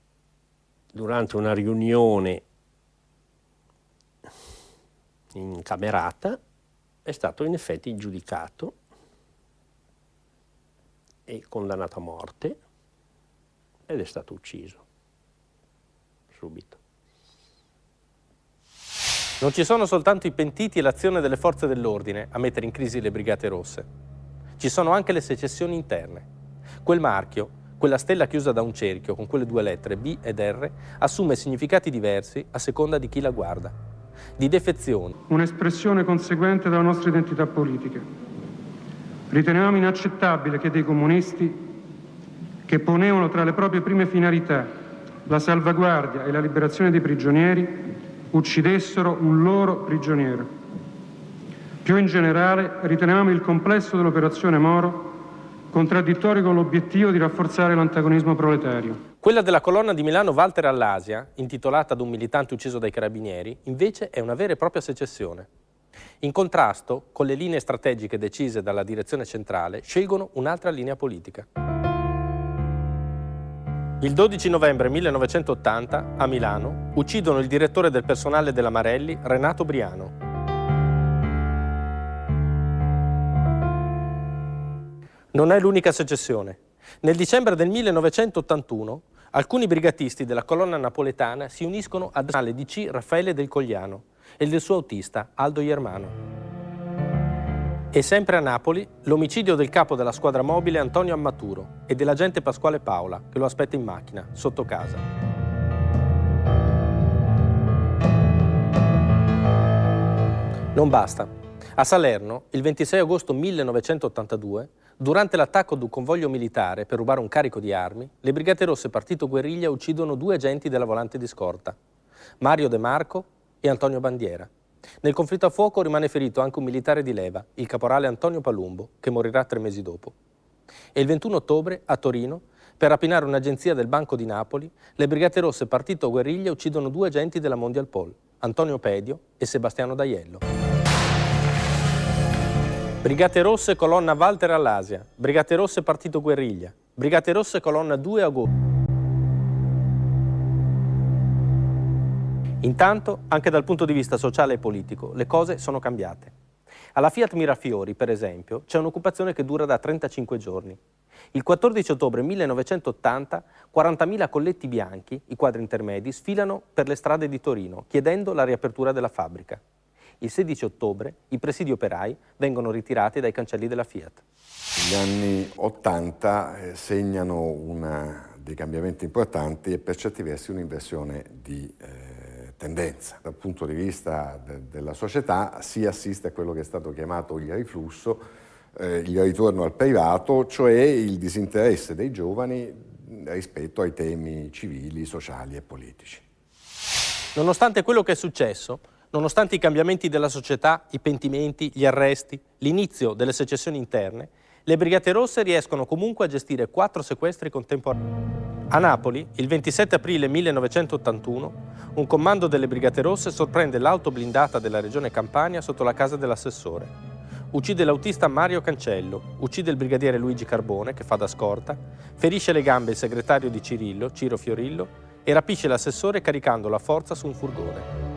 durante una riunione in camerata, è stato in effetti giudicato e condannato a morte ed è stato ucciso subito. Non ci sono soltanto i pentiti e l'azione delle forze dell'ordine a mettere in crisi le Brigate Rosse. Ci sono anche le secessioni interne. Quel marchio, quella stella chiusa da un cerchio con quelle due lettere B ed R, assume significati diversi a seconda di chi la guarda. Di defezione. Un'espressione conseguente della nostra identità politica. Riteniamo inaccettabile che dei comunisti, che ponevano tra le proprie prime finalità la salvaguardia e la liberazione dei prigionieri, uccidessero un loro prigioniero. Più in generale, riteniamo il complesso dell'operazione Moro contraddittorio con l'obiettivo di rafforzare l'antagonismo proletario. Quella della colonna di Milano Walter Allasia, intitolata ad un militante ucciso dai carabinieri, invece è una vera e propria secessione. In contrasto con le linee strategiche decise dalla direzione centrale, scelgono un'altra linea politica. Il 12 novembre 1980, a Milano, uccidono il direttore del personale della Marelli, Renato Briano. Non è l'unica secessione. Nel dicembre del 1981, alcuni brigatisti della colonna napoletana si uniscono ad DC Raffaele Del Cogliano e del suo autista Aldo Iermano. E sempre a Napoli, l'omicidio del capo della squadra mobile Antonio Ammaturo e dell'agente Pasquale Paola, che lo aspetta in macchina, sotto casa. Non basta. A Salerno, il 26 agosto 1982, durante l'attacco ad un convoglio militare per rubare un carico di armi, le Brigate Rosse Partito Guerriglia uccidono 2 agenti della volante di scorta, Mario De Marco e Antonio Bandiera. Nel conflitto a fuoco rimane ferito anche un militare di leva, il caporale Antonio Palumbo, che morirà 3 mesi dopo. E il 21 ottobre, a Torino, per rapinare un'agenzia del Banco di Napoli, le Brigate Rosse Partito Guerriglia uccidono 2 agenti della Mondial Pol, Antonio Pedio e Sebastiano D'Aiello. Brigate Rosse colonna Walter Allasia, Brigate Rosse Partito Guerriglia, Brigate Rosse colonna 2 agosto. Intanto, anche dal punto di vista sociale e politico, le cose sono cambiate. Alla Fiat Mirafiori, per esempio, c'è un'occupazione che dura da 35 giorni. Il 14 ottobre 1980, 40.000 colletti bianchi, i quadri intermedi, sfilano per le strade di Torino, chiedendo la riapertura della fabbrica. Il 16 ottobre i presidi operai vengono ritirati dai cancelli della Fiat. Gli anni 80 segnano dei cambiamenti importanti e per certi versi un'inversione di tendenza. Dal punto di vista della società si assiste a quello che è stato chiamato il riflusso, il ritorno al privato, cioè il disinteresse dei giovani rispetto ai temi civili, sociali e politici. Nonostante quello che è successo, nonostante i cambiamenti della società, i pentimenti, gli arresti, l'inizio delle secessioni interne, le Brigate Rosse riescono comunque a gestire 4 sequestri contemporanei. A Napoli, il 27 aprile 1981, un comando delle Brigate Rosse sorprende l'auto blindata della regione Campania sotto la casa dell'assessore. Uccide l'autista Mario Cancello, uccide il brigadiere Luigi Carbone, che fa da scorta, ferisce le gambe il segretario di Cirillo, Ciro Fiorillo, e rapisce l'assessore caricandolo a forza su un furgone.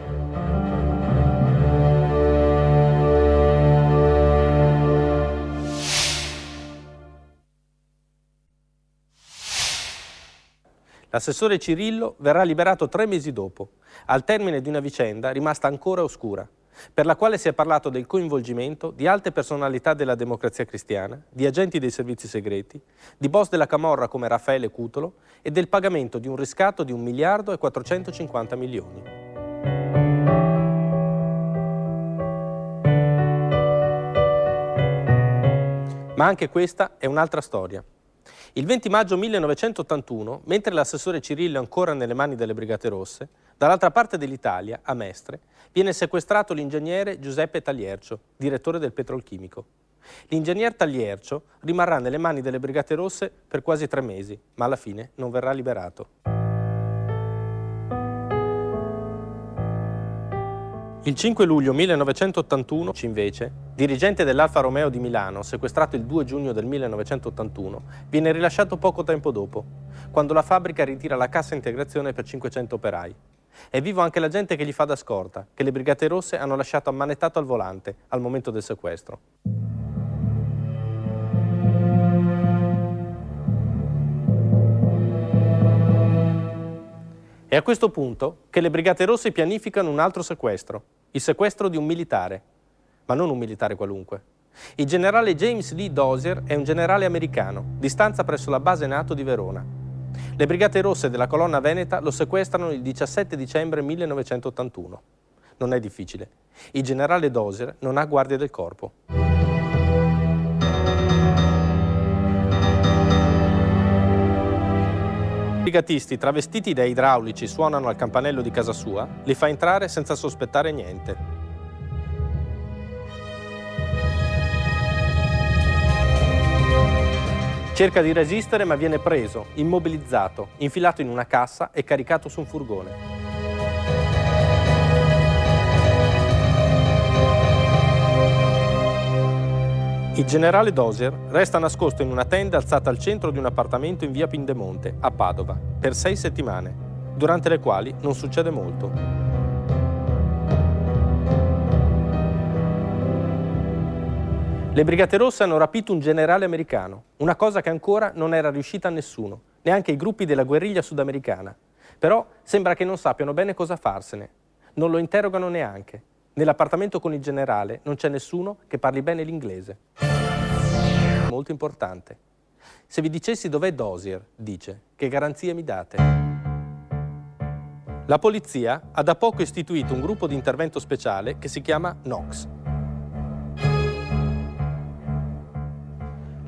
L'assessore Cirillo verrà liberato 3 mesi dopo, al termine di una vicenda rimasta ancora oscura, per la quale si è parlato del coinvolgimento di alte personalità della Democrazia Cristiana, di agenti dei servizi segreti, di boss della Camorra come Raffaele Cutolo e del pagamento di un riscatto di 1.450 milioni. Ma anche questa è un'altra storia. Il 20 maggio 1981, mentre l'assessore Cirillo è ancora nelle mani delle Brigate Rosse, dall'altra parte dell'Italia, a Mestre, viene sequestrato l'ingegnere Giuseppe Tagliercio, direttore del Petrolchimico. L'ingegner Tagliercio rimarrà nelle mani delle Brigate Rosse per quasi 3 mesi, ma alla fine non verrà liberato. Il 5 luglio 1981, invece, dirigente dell'Alfa Romeo di Milano, sequestrato il 2 giugno del 1981, viene rilasciato poco tempo dopo, quando la fabbrica ritira la cassa integrazione per 500 operai. È vivo anche l'agente che gli fa da scorta, che le Brigate Rosse hanno lasciato ammanettato al volante al momento del sequestro. È a questo punto che le Brigate Rosse pianificano un altro sequestro, il sequestro di un militare, ma non un militare qualunque. Il generale James Lee Dozier è un generale americano, di stanza presso la base NATO di Verona. Le Brigate Rosse della Colonna Veneta lo sequestrano il 17 dicembre 1981. Non è difficile. Il generale Dozier non ha guardia del corpo. I brigatisti travestiti da idraulici suonano al campanello di casa sua, li fa entrare senza sospettare niente. Cerca di resistere ma viene preso, immobilizzato, infilato in una cassa e caricato su un furgone. Il generale Dozier resta nascosto in una tenda alzata al centro di un appartamento in via Pindemonte, a Padova, per 6 settimane, durante le quali non succede molto. Le Brigate Rosse hanno rapito un generale americano, una cosa che ancora non era riuscita a nessuno, neanche ai gruppi della guerriglia sudamericana. Però sembra che non sappiano bene cosa farsene. Non lo interrogano neanche. Nell'appartamento con il generale non c'è nessuno che parli bene l'inglese. Molto importante. Se vi dicessi dov'è Dozier, dice, che garanzie mi date? La polizia ha da poco istituito un gruppo di intervento speciale che si chiama NOX.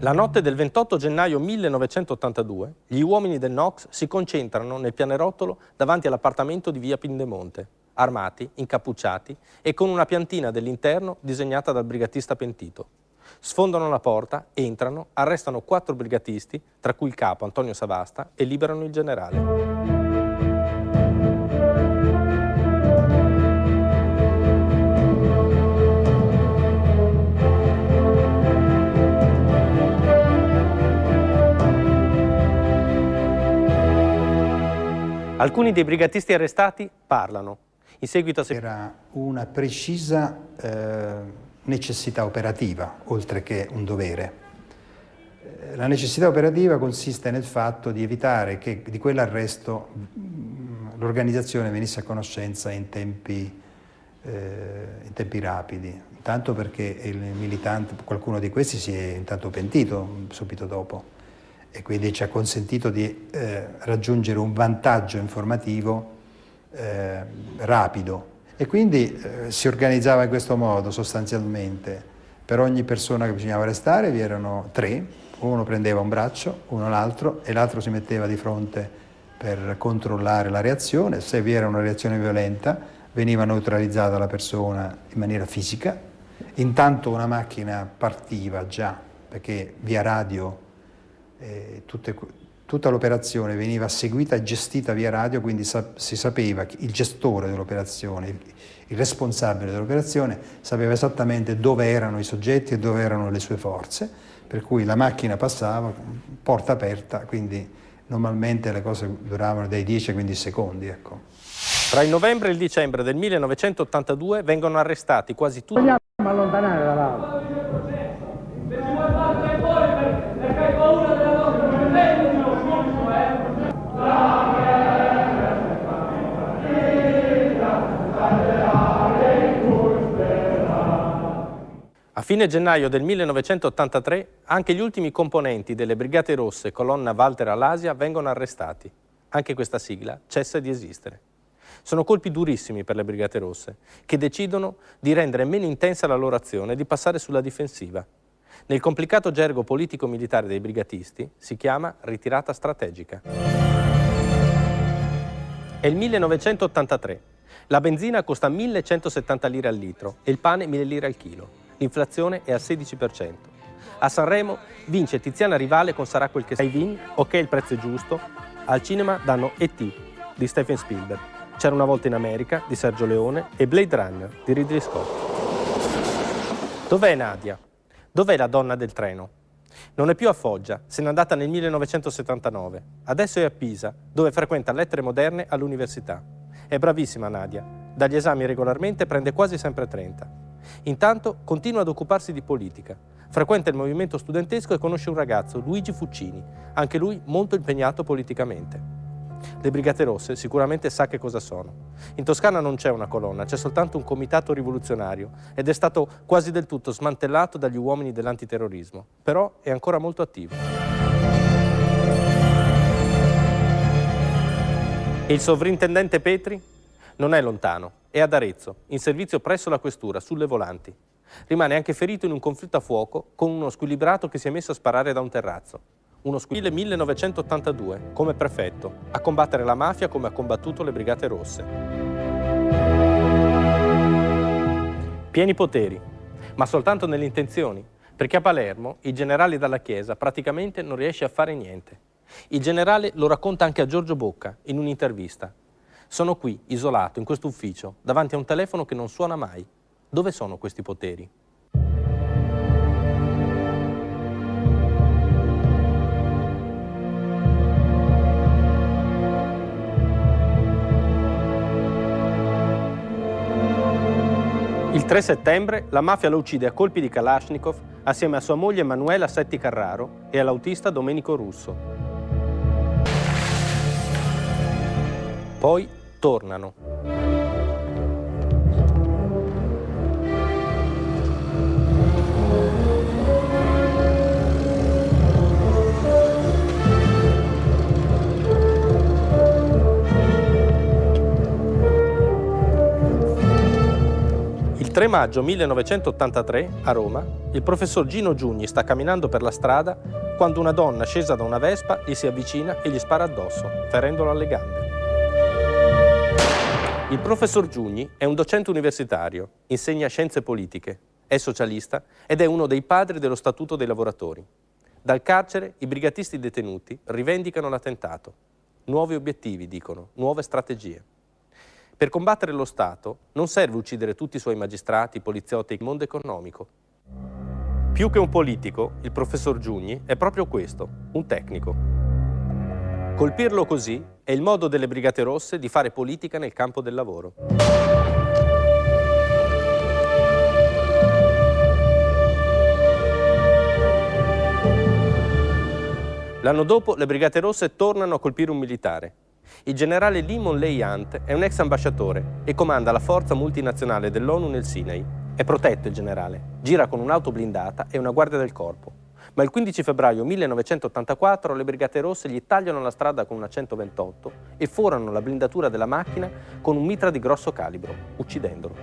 La notte del 28 gennaio 1982, gli uomini del NOX si concentrano nel pianerottolo davanti all'appartamento di via Pindemonte, armati, incappucciati e con una piantina dell'interno disegnata dal brigatista pentito. Sfondano la porta, entrano, arrestano 4 brigatisti, tra cui il capo Antonio Savasta, e liberano il generale. Alcuni dei brigatisti arrestati parlano. In seguito era una precisa necessità operativa, oltre che un dovere. La necessità operativa consiste nel fatto di evitare che di quell'arresto l'organizzazione venisse a conoscenza in tempi rapidi. Intanto perché il militante, qualcuno di questi si è intanto pentito subito dopo, e quindi ci ha consentito di raggiungere un vantaggio informativo rapido. E quindi si organizzava in questo modo sostanzialmente. Per ogni persona che bisognava arrestare vi erano 3, uno prendeva un braccio, uno l'altro, e l'altro si metteva di fronte per controllare la reazione. Se vi era una reazione violenta veniva neutralizzata la persona in maniera fisica. Intanto una macchina partiva già, perché via radio tutta l'operazione veniva seguita e gestita via radio, quindi si sapeva che il gestore dell'operazione, il responsabile dell'operazione, sapeva esattamente dove erano i soggetti e dove erano le sue forze, per cui la macchina passava, porta aperta, quindi normalmente le cose duravano dai 10 ai 15 secondi. Ecco. Tra il novembre e il dicembre del 1982 vengono arrestati quasi tutti. Vogliamo allontanare dall'aula. A fine gennaio del 1983 anche gli ultimi componenti delle Brigate Rosse Colonna Walter Alasia vengono arrestati. Anche questa sigla cessa di esistere. Sono colpi durissimi per le Brigate Rosse, che decidono di rendere meno intensa la loro azione e di passare sulla difensiva. Nel complicato gergo politico-militare dei brigatisti si chiama ritirata strategica. È il 1983. La benzina costa 1.170 lire al litro e il pane 1.000 lire al chilo. L'inflazione è al 16%. A Sanremo vince Tiziana Rivale con Sarà quel che sei vin, ok il prezzo è giusto. Al cinema danno E.T. di Steven Spielberg, C'era una volta in America di Sergio Leone e Blade Runner di Ridley Scott. Dov'è Nadia? Dov'è la donna del treno? Non è più a Foggia, se n'è andata nel 1979. Adesso è a Pisa, dove frequenta lettere moderne all'università. È bravissima Nadia, dagli esami regolarmente prende quasi sempre 30. Intanto continua ad occuparsi di politica. Frequenta il movimento studentesco e conosce un ragazzo, Luigi Fuccini, anche lui molto impegnato politicamente. Le Brigate Rosse sicuramente sa che cosa sono. In Toscana non c'è una colonna, c'è soltanto un comitato rivoluzionario ed è stato quasi del tutto smantellato dagli uomini dell'antiterrorismo, però è ancora molto attivo. E il sovrintendente Petri non è lontano, è ad Arezzo, in servizio presso la questura, sulle volanti. Rimane anche ferito in un conflitto a fuoco con uno squilibrato che si è messo a sparare da un terrazzo. Uno squilibrio 1982, come prefetto, a combattere la mafia come ha combattuto le Brigate Rosse. Pieni poteri, ma soltanto nelle intenzioni, perché a Palermo il generale Dalla Chiesa praticamente non riesce a fare niente. Il generale lo racconta anche a Giorgio Bocca in un'intervista. Sono qui, isolato, in questo ufficio, davanti a un telefono che non suona mai. Dove sono questi poteri? Il 3 settembre la mafia lo uccide a colpi di Kalashnikov assieme a sua moglie Emanuela Setti Carraro e all'autista Domenico Russo. Poi tornano. Il 3 maggio 1983, a Roma, il professor Gino Giugni sta camminando per la strada quando una donna scesa da una Vespa gli si avvicina e gli spara addosso, ferendolo alle gambe. Il professor Giugni è un docente universitario, insegna scienze politiche, è socialista ed è uno dei padri dello Statuto dei lavoratori. Dal carcere i brigatisti detenuti rivendicano l'attentato. Nuovi obiettivi, dicono, nuove strategie. Per combattere lo Stato non serve uccidere tutti i suoi magistrati, poliziotti e il mondo economico. Più che un politico, il professor Giugni è proprio questo, un tecnico. Colpirlo così è il modo delle Brigate Rosse di fare politica nel campo del lavoro. L'anno dopo le Brigate Rosse tornano a colpire un militare. Il generale Lee Monley Hunt è un ex ambasciatore e comanda la forza multinazionale dell'ONU nel Sinai. È protetto il generale, gira con un'auto blindata e una guardia del corpo. Ma il 15 febbraio 1984 le Brigate Rosse gli tagliano la strada con una 128 e forano la blindatura della macchina con un mitra di grosso calibro, uccidendolo.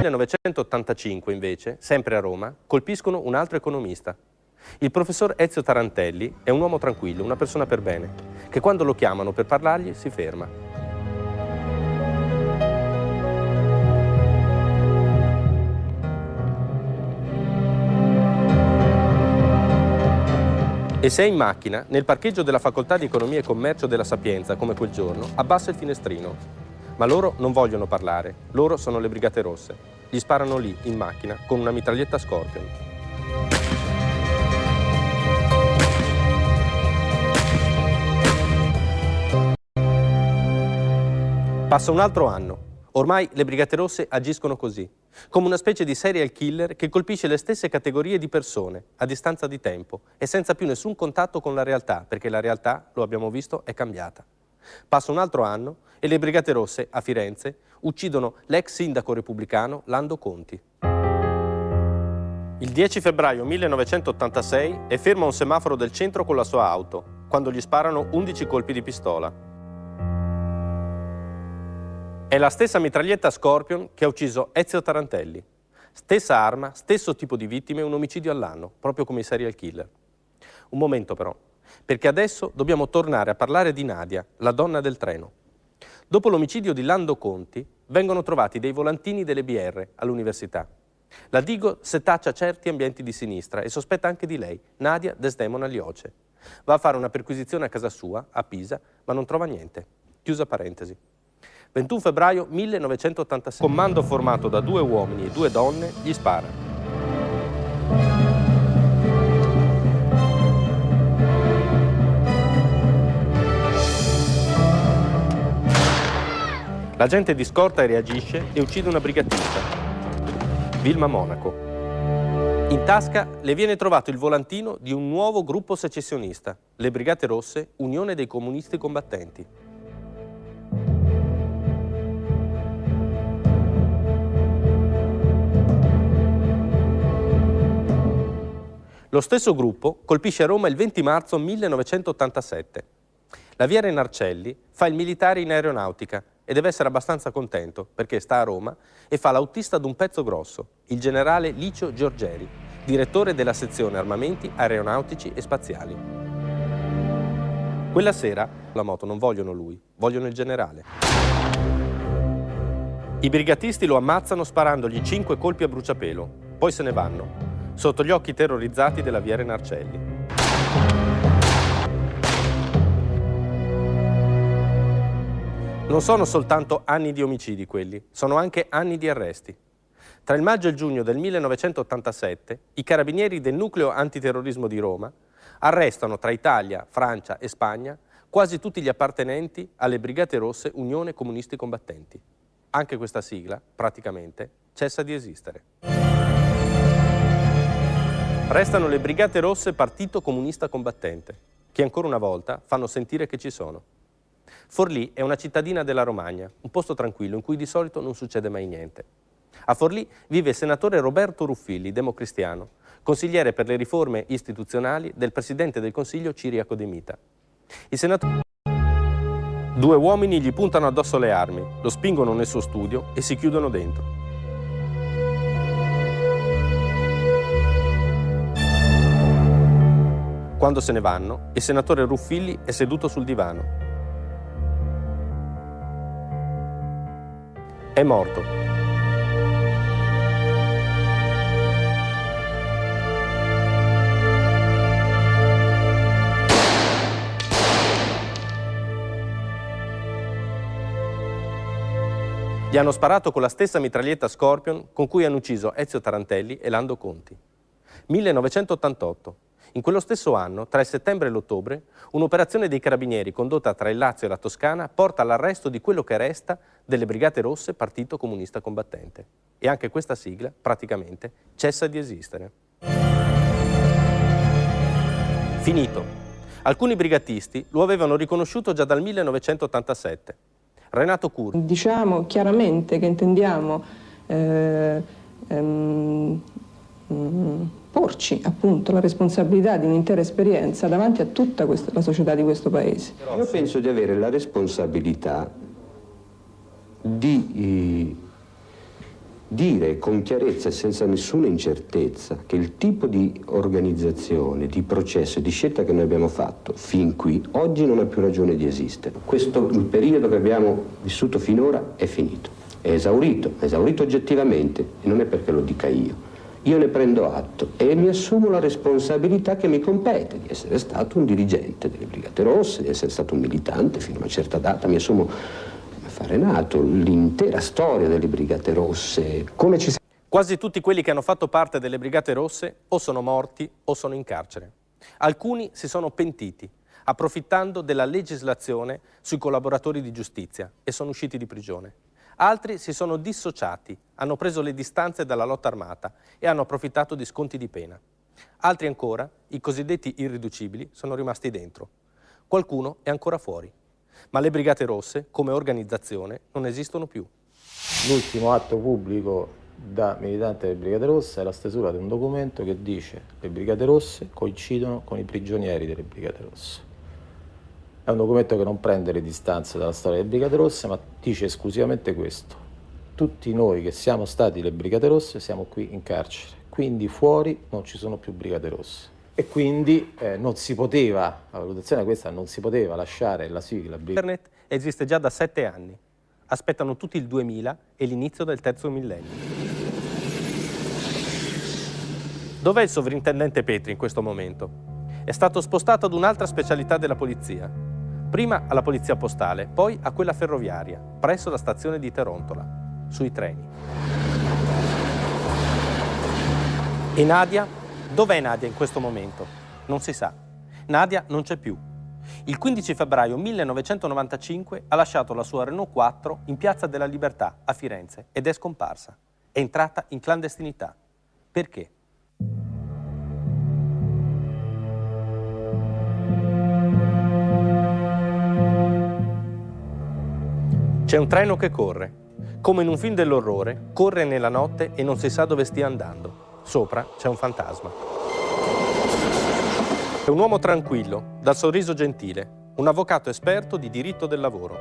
Nel 1985, invece, sempre a Roma, colpiscono un altro economista. Il professor Ezio Tarantelli è un uomo tranquillo, una persona per bene, che quando lo chiamano per parlargli si ferma. E se è in macchina, nel parcheggio della Facoltà di Economia e Commercio della Sapienza, come quel giorno, abbassa il finestrino. Ma loro non vogliono parlare, loro sono le Brigate Rosse. Gli sparano lì, in macchina, con una mitraglietta Scorpion. Passa un altro anno. Ormai le Brigate Rosse agiscono così, come una specie di serial killer che colpisce le stesse categorie di persone, a distanza di tempo, e senza più nessun contatto con la realtà, perché la realtà, lo abbiamo visto, è cambiata. Passa un altro anno e le Brigate Rosse, a Firenze, uccidono l'ex sindaco repubblicano Lando Conti. Il 10 febbraio 1986 è fermo a un semaforo del centro con la sua auto, quando gli sparano 11 colpi di pistola. È la stessa mitraglietta Scorpion che ha ucciso Ezio Tarantelli. Stessa arma, stesso tipo di vittime, un omicidio all'anno, proprio come i serial killer. Un momento però, perché adesso dobbiamo tornare a parlare di Nadia, la donna del treno. Dopo l'omicidio di Lando Conti, vengono trovati dei volantini delle BR all'università. La Digos setaccia certi ambienti di sinistra e sospetta anche di lei, Nadia Desdemona Lioce. Va a fare una perquisizione a casa sua, a Pisa, ma non trova niente. Chiusa parentesi. 21 febbraio 1986. Comando formato da 2 uomini e 2 donne gli spara. L'agente di scorta reagisce e uccide una brigatista. Vilma Monaco. In tasca le viene trovato il volantino di un nuovo gruppo secessionista, le Brigate Rosse, Unione dei Comunisti Combattenti. Lo stesso gruppo colpisce Roma il 20 marzo 1987. L'aviere Narcelli fa il militare in aeronautica e deve essere abbastanza contento perché sta a Roma e fa l'autista d'un pezzo grosso, il generale Licio Giorgeri, direttore della sezione armamenti aeronautici e spaziali. Quella sera la moto non vogliono lui, vogliono il generale. I brigatisti lo ammazzano sparandogli 5 colpi a bruciapelo, poi se ne vanno, sotto gli occhi terrorizzati dell'aviere Narcelli. Non sono soltanto anni di omicidi quelli, sono anche anni di arresti. Tra il maggio e il giugno del 1987, i carabinieri del nucleo antiterrorismo di Roma arrestano tra Italia, Francia e Spagna quasi tutti gli appartenenti alle Brigate Rosse Unione Comunisti Combattenti. Anche questa sigla, praticamente, cessa di esistere. Restano le Brigate Rosse Partito Comunista Combattente, che ancora una volta fanno sentire che ci sono. Forlì è una cittadina della Romagna, un posto tranquillo in cui di solito non succede mai niente. A Forlì vive il senatore Roberto Ruffilli, democristiano, consigliere per le riforme istituzionali del Presidente del Consiglio Ciriaco De Mita. Il senatore... 2 uomini gli puntano addosso le armi, lo spingono nel suo studio e si chiudono dentro. Quando se ne vanno, il senatore Ruffilli è seduto sul divano. È morto. Gli hanno sparato con la stessa mitraglietta Scorpion con cui hanno ucciso Ezio Tarantelli e Lando Conti. 1988. In quello stesso anno, tra il settembre e l'ottobre, un'operazione dei carabinieri condotta tra il Lazio e la Toscana porta all'arresto di quello che resta delle Brigate Rosse Partito Comunista Combattente. E anche questa sigla, praticamente, cessa di esistere. Finito. Alcuni brigatisti lo avevano riconosciuto già dal 1987. Renato Curti. Diciamo chiaramente che intendiamo porci appunto la responsabilità di un'intera esperienza davanti a tutta la società di questo paese. Io penso di avere la responsabilità di dire con chiarezza e senza nessuna incertezza che il tipo di organizzazione, di processo e di scelta che noi abbiamo fatto fin qui, oggi non ha più ragione di esistere. Il periodo che abbiamo vissuto finora è finito, è esaurito oggettivamente e non è perché lo dica io. Io ne prendo atto e mi assumo la responsabilità che mi compete di essere stato un dirigente delle Brigate Rosse, di essere stato un militante fino a una certa data, mi assumo fare nato l'intera storia delle Brigate Rosse. Quasi tutti quelli che hanno fatto parte delle Brigate Rosse o sono morti o sono in carcere. Alcuni si sono pentiti, approfittando della legislazione sui collaboratori di giustizia e sono usciti di prigione. Altri si sono dissociati, hanno preso le distanze dalla lotta armata e hanno approfittato di sconti di pena. Altri ancora, i cosiddetti irriducibili, sono rimasti dentro. Qualcuno è ancora fuori. Ma le Brigate Rosse, come organizzazione, non esistono più. L'ultimo atto pubblico da militante delle Brigate Rosse è la stesura di un documento che dice che le Brigate Rosse coincidono con i prigionieri delle Brigate Rosse. È un documento che non prende le distanze dalla storia delle Brigate Rosse, ma dice esclusivamente questo. Tutti noi che siamo stati le Brigate Rosse siamo qui in carcere, quindi fuori non ci sono più Brigate Rosse. E quindi non si poteva, la valutazione è questa, non si poteva lasciare la sigla Internet esiste già da 7 anni. Aspettano tutti il 2000 e l'inizio del terzo millennio. Dov'è il sovrintendente Petri in questo momento? È stato spostato ad un'altra specialità della polizia. Prima alla polizia postale, poi a quella ferroviaria, presso la stazione di Terontola, sui treni. E Nadia? Dov'è Nadia in questo momento? Non si sa. Nadia non c'è più. Il 15 febbraio 1995 ha lasciato la sua Renault 4 in Piazza della Libertà a Firenze ed è scomparsa. è entrata in clandestinità. Perché? C'è un treno che corre. Come in un film dell'orrore, corre nella notte e non si sa dove stia andando. Sopra c'è un fantasma. È un uomo tranquillo, dal sorriso gentile, un avvocato esperto di diritto del lavoro.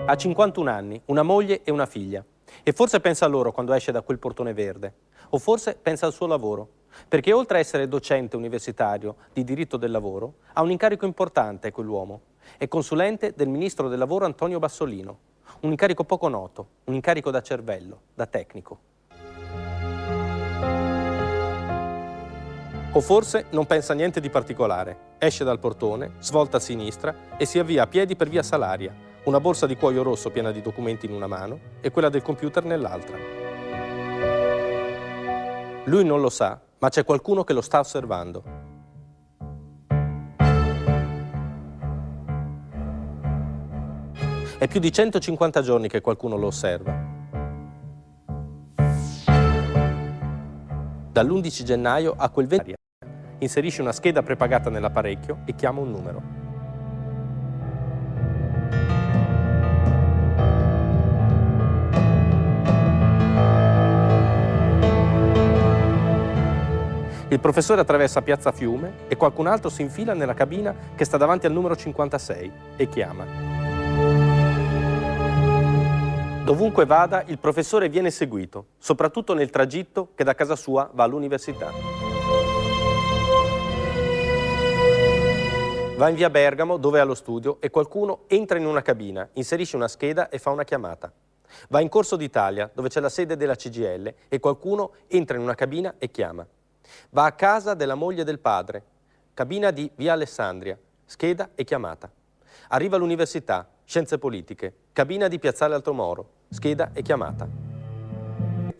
Ha 51 anni, una moglie e una figlia. E forse pensa a loro quando esce da quel portone verde. O forse pensa al suo lavoro. Perché oltre a essere docente universitario di diritto del lavoro, ha un incarico importante quell'uomo. È consulente del ministro del lavoro Antonio Bassolino. Un incarico poco noto, un incarico da cervello, da tecnico. O forse non pensa a niente di particolare. Esce dal portone, svolta a sinistra e si avvia a piedi per via Salaria, una borsa di cuoio rosso piena di documenti in una mano e quella del computer nell'altra. Lui non lo sa, ma c'è qualcuno che lo sta osservando. È più di 150 giorni che qualcuno lo osserva. Dall'11 gennaio a quel 20 inserisce una scheda prepagata nell'apparecchio e chiama un numero. Il professore attraversa Piazza Fiume e qualcun altro si infila nella cabina che sta davanti al numero 56 e chiama. Dovunque vada, il professore viene seguito, soprattutto nel tragitto che da casa sua va all'università. Va in via Bergamo, dove ha lo studio, e qualcuno entra in una cabina, inserisce una scheda e fa una chiamata. Va in Corso d'Italia, dove c'è la sede della CGIL, e qualcuno entra in una cabina e chiama. Va a casa della moglie del padre, cabina di via Alessandria, scheda e chiamata. Arriva all'università, Scienze Politiche, cabina di Piazzale Altomoro, scheda e chiamata.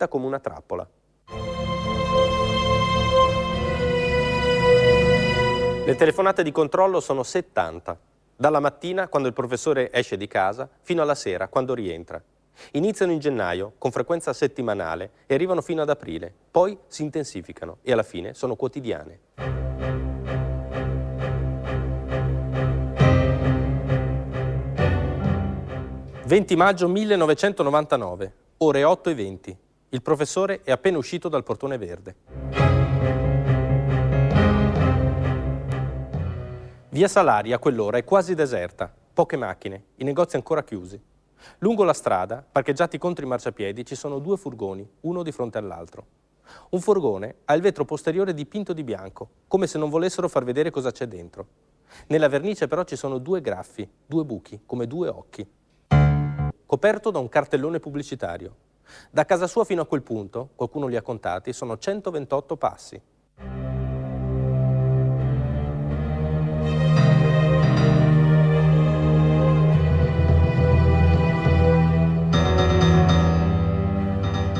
Come una trappola. Le telefonate di controllo sono 70, dalla mattina, quando il professore esce di casa, fino alla sera, quando rientra. Iniziano in gennaio, con frequenza settimanale, e arrivano fino ad aprile. Poi si intensificano e alla fine sono quotidiane. «20 maggio 1999, ore 8:20. Il professore è appena uscito dal portone verde. Via Salaria a quell'ora è quasi deserta, poche macchine, i negozi ancora chiusi. Lungo la strada, parcheggiati contro i marciapiedi, ci sono 2 furgoni, uno di fronte all'altro. Un furgone ha il vetro posteriore dipinto di bianco, come se non volessero far vedere cosa c'è dentro. Nella vernice però ci sono 2 graffi, 2 buchi, come 2 occhi. Coperto da un cartellone pubblicitario. Da casa sua fino a quel punto, qualcuno li ha contati, sono 128 passi.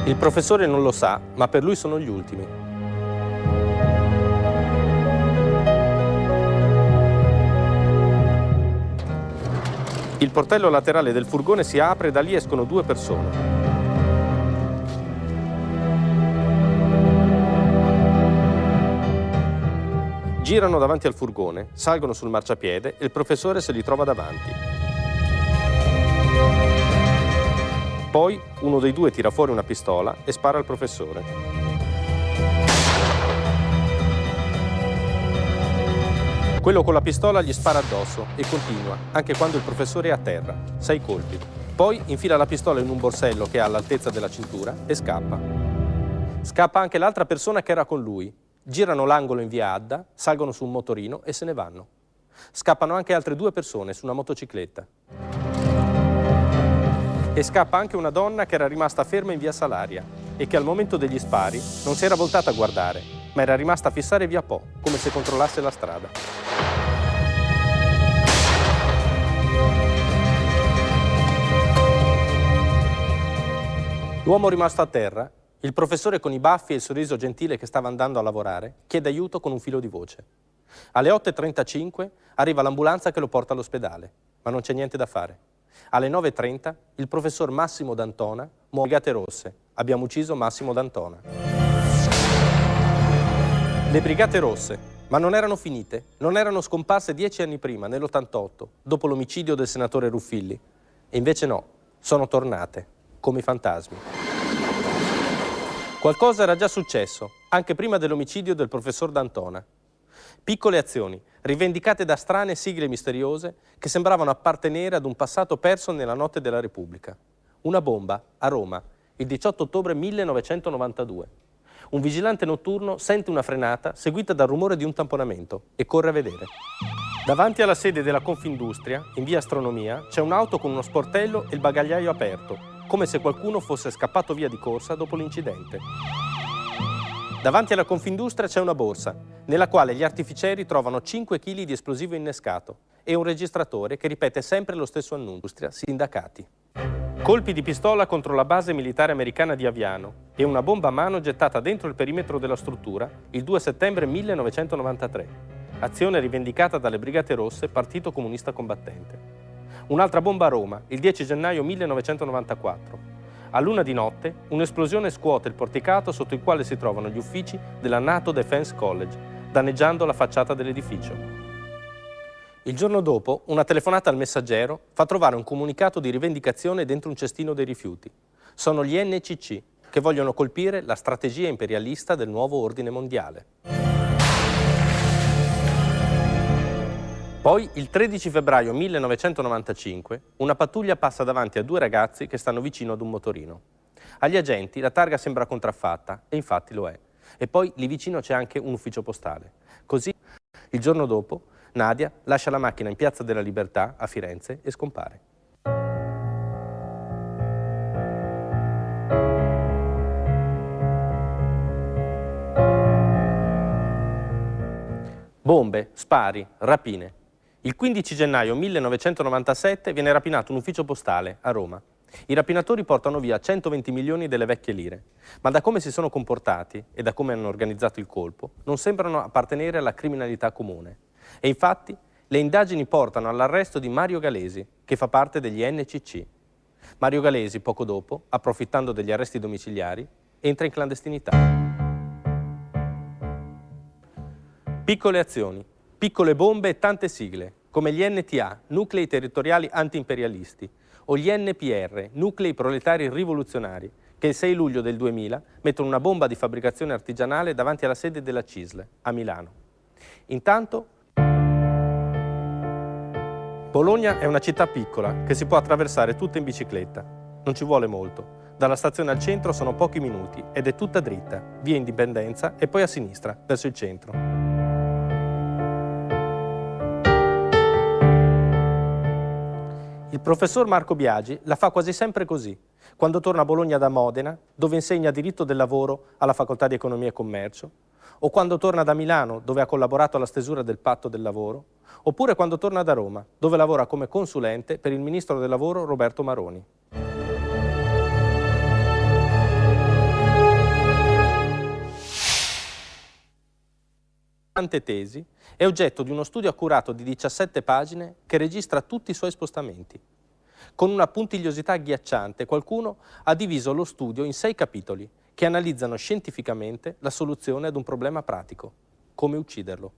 Il professore non lo sa, ma per lui sono gli ultimi. Il portello laterale del furgone si apre e da lì escono 2 persone. Girano davanti al furgone, salgono sul marciapiede e il professore se li trova davanti. Poi uno dei 2 tira fuori una pistola e spara al professore. Quello con la pistola gli spara addosso e continua, anche quando il professore è a terra. 6 colpi. Poi infila la pistola in un borsello che ha all'altezza della cintura e scappa. Scappa anche l'altra persona che era con lui. Girano l'angolo in via Adda, salgono su un motorino e se ne vanno. Scappano anche altre 2 persone su una motocicletta. E scappa anche una donna che era rimasta ferma in via Salaria e che al momento degli spari non si era voltata a guardare, ma era rimasta a fissare via Po, come se controllasse la strada. L'uomo rimasto a terra, il professore con i baffi e il sorriso gentile che stava andando a lavorare, chiede aiuto con un filo di voce. Alle 8:35 arriva l'ambulanza che lo porta all'ospedale, ma non c'è niente da fare. Alle 9:30 il professor Massimo D'Antona Brigate Rosse. Abbiamo ucciso Massimo D'Antona. Le Brigate Rosse, ma non erano finite, non erano scomparse 10 anni prima, nell'88, dopo l'omicidio del senatore Ruffilli. E invece no, sono tornate, come i fantasmi. Qualcosa era già successo, anche prima dell'omicidio del professor D'Antona. Piccole azioni, rivendicate da strane sigle misteriose che sembravano appartenere ad un passato perso nella notte della Repubblica. Una bomba a Roma, il 18 ottobre 1992. Un vigilante notturno sente una frenata seguita dal rumore di un tamponamento e corre a vedere. Davanti alla sede della Confindustria, in via Astronomia, c'è un'auto con uno sportello e il bagagliaio aperto, come se qualcuno fosse scappato via di corsa dopo l'incidente. Davanti alla Confindustria c'è una borsa, nella quale gli artificieri trovano 5 kg di esplosivo innescato e un registratore che ripete sempre lo stesso annuncio: sindacati. Colpi di pistola contro la base militare americana di Aviano e una bomba a mano gettata dentro il perimetro della struttura il 2 settembre 1993. Azione rivendicata dalle Brigate Rosse, Partito Comunista Combattente. Un'altra bomba a Roma, il 10 gennaio 1994. A luna di notte, un'esplosione scuote il porticato sotto il quale si trovano gli uffici della NATO Defense College, danneggiando la facciata dell'edificio. Il giorno dopo, una telefonata al Messaggero fa trovare un comunicato di rivendicazione dentro un cestino dei rifiuti. Sono gli NCC, che vogliono colpire la strategia imperialista del nuovo ordine mondiale. Poi, il 13 febbraio 1995, una pattuglia passa davanti a 2 ragazzi che stanno vicino ad un motorino. Agli agenti la targa sembra contraffatta, e infatti lo è. E poi lì vicino c'è anche un ufficio postale. Così, il giorno dopo, Nadia lascia la macchina in Piazza della Libertà, a Firenze, e scompare. Bombe, spari, rapine. Il 15 gennaio 1997 viene rapinato un ufficio postale a Roma. I rapinatori portano via 120 milioni delle vecchie lire, ma da come si sono comportati e da come hanno organizzato il colpo, non sembrano appartenere alla criminalità comune. E infatti le indagini portano all'arresto di Mario Galesi, che fa parte degli NCC. Mario Galesi, poco dopo, approfittando degli arresti domiciliari, entra in clandestinità. Piccole azioni, piccole bombe e tante sigle, come gli NTA, Nuclei Territoriali Antiimperialisti, o gli NPR, Nuclei Proletari Rivoluzionari, che il 6 luglio del 2000 mettono una bomba di fabbricazione artigianale davanti alla sede della CISL, a Milano. Intanto, Bologna è una città piccola che si può attraversare tutta in bicicletta. Non ci vuole molto. Dalla stazione al centro sono pochi minuti ed è tutta dritta, via Indipendenza e poi a sinistra, verso il centro. Il professor Marco Biagi la fa quasi sempre così, quando torna a Bologna da Modena, dove insegna diritto del lavoro alla Facoltà di Economia e Commercio, o quando torna da Milano, dove ha collaborato alla stesura del Patto del Lavoro, oppure quando torna da Roma, dove lavora come consulente per il ministro del lavoro Roberto Maroni. Tesi è oggetto di uno studio accurato di 17 pagine che registra tutti i suoi spostamenti. Con una puntigliosità agghiacciante, qualcuno ha diviso lo studio in 6 capitoli che analizzano scientificamente la soluzione ad un problema pratico: come ucciderlo.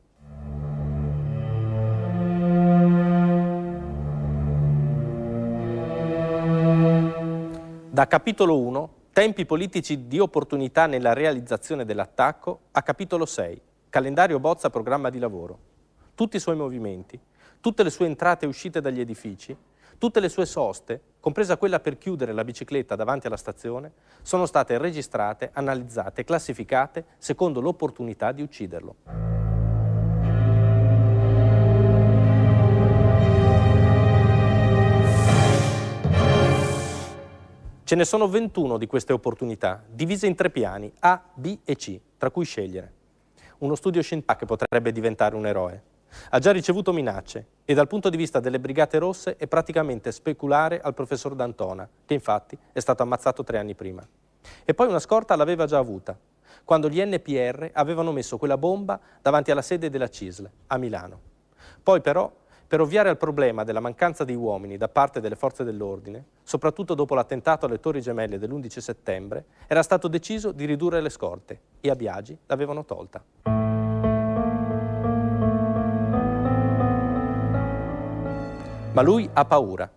Da capitolo 1, tempi politici di opportunità nella realizzazione dell'attacco, a capitolo 6, calendario bozza programma di lavoro. Tutti i suoi movimenti, tutte le sue entrate e uscite dagli edifici, tutte le sue soste, compresa quella per chiudere la bicicletta davanti alla stazione, sono state registrate, analizzate e classificate secondo l'opportunità di ucciderlo. Ce ne sono 21 di queste opportunità, divise in 3 piani, A, B e C, tra cui scegliere. Uno studio scientifico che potrebbe diventare un eroe. Ha già ricevuto minacce e dal punto di vista delle Brigate Rosse è praticamente speculare al professor D'Antona, che infatti è stato ammazzato 3 anni prima. E poi una scorta l'aveva già avuta, quando gli NPR avevano messo quella bomba davanti alla sede della CISL, a Milano. Poi però Per ovviare al problema della mancanza di uomini da parte delle forze dell'ordine, soprattutto dopo l'attentato alle Torri Gemelle dell'11 settembre, era stato deciso di ridurre le scorte e a Biagi l'avevano tolta. Ma lui ha paura.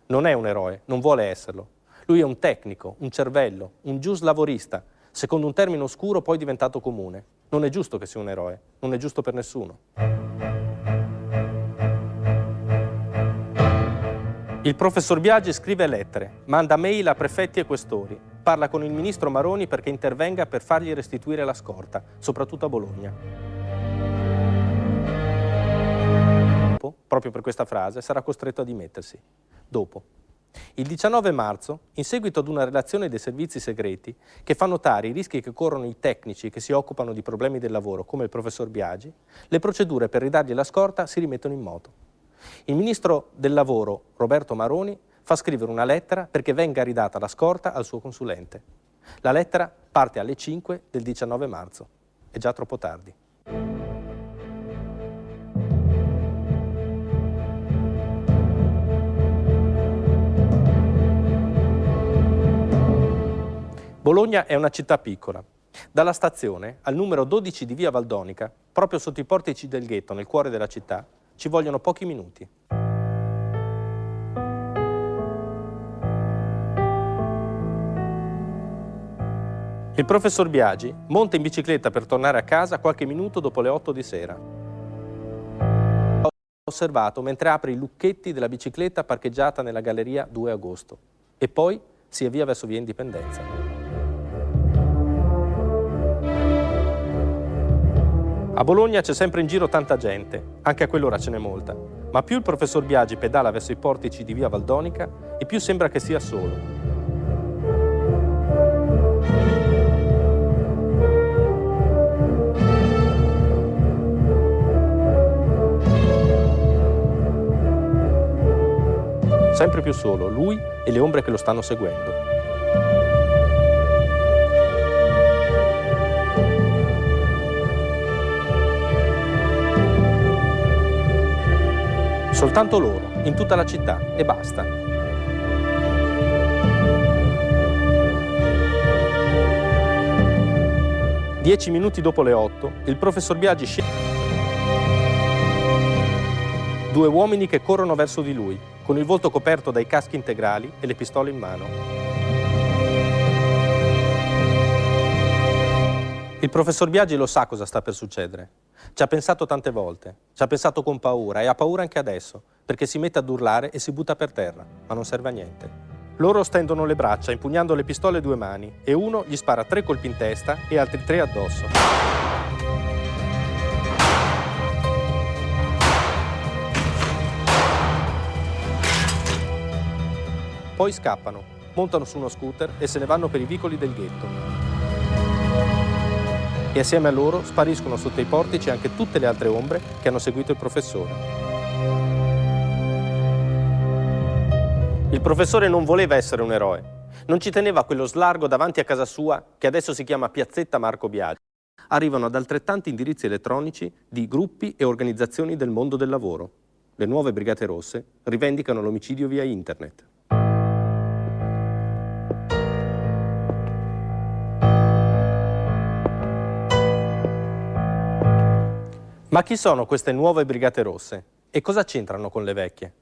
Non è un eroe, non vuole esserlo. Lui è un tecnico, un cervello, un giuslavorista, secondo un termine oscuro poi diventato comune. Non è giusto che sia un eroe, non è giusto per nessuno. Il professor Biagi scrive lettere, manda mail a prefetti e questori, parla con il ministro Maroni perché intervenga per fargli restituire la scorta, soprattutto a Bologna. Dopo, proprio per questa frase, sarà costretto a dimettersi. Dopo. Il 19 marzo, in seguito ad una relazione dei servizi segreti che fa notare i rischi che corrono i tecnici che si occupano di problemi del lavoro, come il professor Biagi, le procedure per ridargli la scorta si rimettono in moto. Il ministro del lavoro, Roberto Maroni, fa scrivere una lettera perché venga ridata la scorta al suo consulente. La lettera parte alle 5 del 19 marzo. È già troppo tardi. Bologna è una città piccola. Dalla stazione al numero 12 di via Valdonica, proprio sotto i portici del ghetto, nel cuore della città, ci vogliono pochi minuti. Il professor Biagi monta in bicicletta per tornare a casa qualche minuto dopo le 8 di sera. Ho osservato mentre apre i lucchetti della bicicletta parcheggiata nella galleria 2 agosto e poi si avvia verso via Indipendenza. A Bologna c'è sempre in giro tanta gente, anche a quell'ora ce n'è molta, ma più il professor Biagi pedala verso i portici di via Valdonica e più sembra che sia solo. Sempre più solo, lui e le ombre che lo stanno seguendo. Soltanto loro, in tutta la città, e basta. Dieci minuti dopo le 8, il professor Biagi scende. 2 uomini che corrono verso di lui, con il volto coperto dai caschi integrali e le pistole in mano. Il professor Biagi lo sa cosa sta per succedere. Ci ha pensato tante volte, ci ha pensato con paura e ha paura anche adesso, perché si mette ad urlare e si butta per terra, ma non serve a niente. Loro stendono le braccia, impugnando le pistole a 2 mani, e uno gli spara 3 colpi in testa e altri 3 addosso. Poi scappano, montano su uno scooter e se ne vanno per i vicoli del ghetto. E assieme a loro spariscono sotto i portici anche tutte le altre ombre che hanno seguito il professore. Il professore non voleva essere un eroe, non ci teneva a quello slargo davanti a casa sua che adesso si chiama Piazzetta Marco Biagi. Arrivano ad altrettanti indirizzi elettronici di gruppi e organizzazioni del mondo del lavoro. Le nuove Brigate Rosse rivendicano l'omicidio via internet. Ma chi sono queste nuove Brigate Rosse? E cosa c'entrano con le vecchie?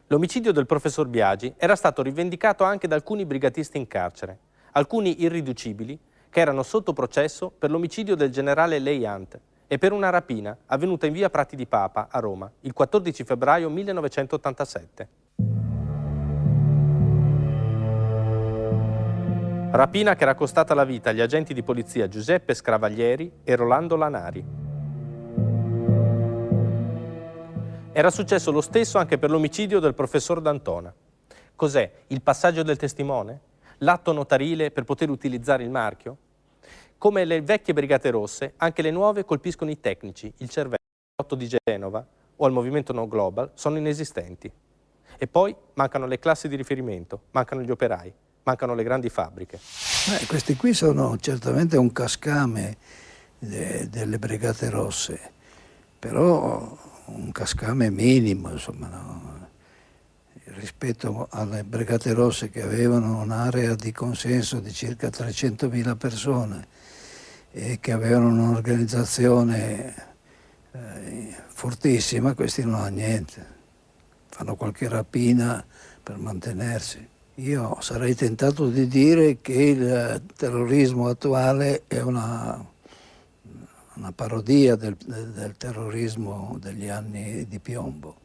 L'omicidio del professor Biagi era stato rivendicato anche da alcuni brigatisti in carcere, alcuni irriducibili che erano sotto processo per l'omicidio del generale Leiant e per una rapina avvenuta in via Prati di Papa a Roma il 14 febbraio 1987. Rapina che era costata la vita agli agenti di polizia Giuseppe Scravaglieri e Rolando Lanari. Era successo lo stesso anche per l'omicidio del professor D'Antona. Cos'è? Il passaggio del testimone? L'atto notarile per poter utilizzare il marchio? Come le vecchie Brigate Rosse, anche le nuove colpiscono i tecnici, il cervello, l'8 di Genova o al Movimento No Global sono inesistenti. E poi mancano le classi di riferimento, mancano gli operai, mancano le grandi fabbriche. Questi qui sono certamente un cascame delle Brigate Rosse, però un cascame minimo, insomma, no? Rispetto alle Brigate Rosse che avevano un'area di consenso di circa 300.000 persone e che avevano un'organizzazione fortissima, questi non hanno niente, fanno qualche rapina per mantenersi. Io sarei tentato di dire che il terrorismo attuale è una parodia del terrorismo degli anni di piombo.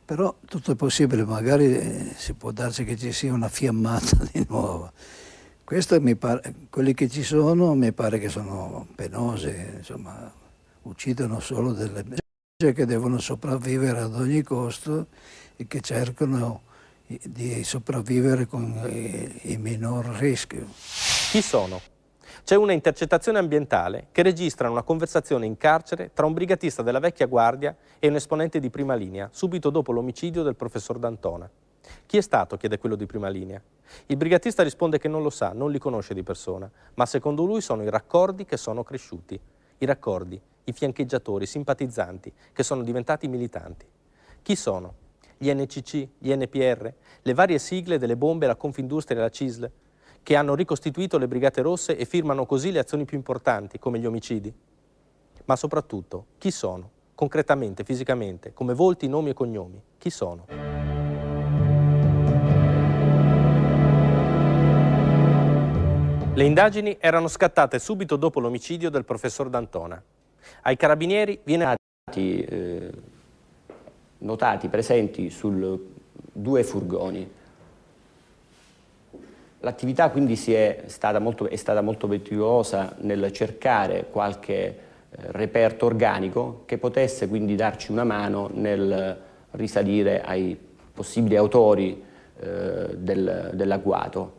Però tutto è possibile, magari si può darsi che ci sia una fiammata di nuovo. Questo quelli che ci sono mi pare che sono penose, insomma, uccidono solo delle persone che devono sopravvivere ad ogni costo e che cercano di sopravvivere con il minor rischio. Chi sono? C'è una intercettazione ambientale che registra una conversazione in carcere tra un brigatista della vecchia guardia e un esponente di Prima Linea, subito dopo l'omicidio del professor D'Antona. Chi è stato? Chiede quello di Prima Linea. Il brigatista risponde che non lo sa, non li conosce di persona, ma secondo lui sono i raccordi che sono cresciuti. I raccordi, i fiancheggiatori, i simpatizzanti, che sono diventati militanti. Chi sono? Gli NCC, gli NPR, le varie sigle delle bombe, la Confindustria e la CISL, che hanno ricostituito le Brigate Rosse e firmano così le azioni più importanti, come gli omicidi? Ma soprattutto, chi sono? Concretamente, fisicamente, come volti, nomi e cognomi. Chi sono? Le indagini erano scattate subito dopo l'omicidio del professor D'Antona. Ai carabinieri viene notati presenti su 2 furgoni. L'attività quindi è stata molto meticolosa nel cercare qualche reperto organico che potesse quindi darci una mano nel risalire ai possibili autori dell'agguato,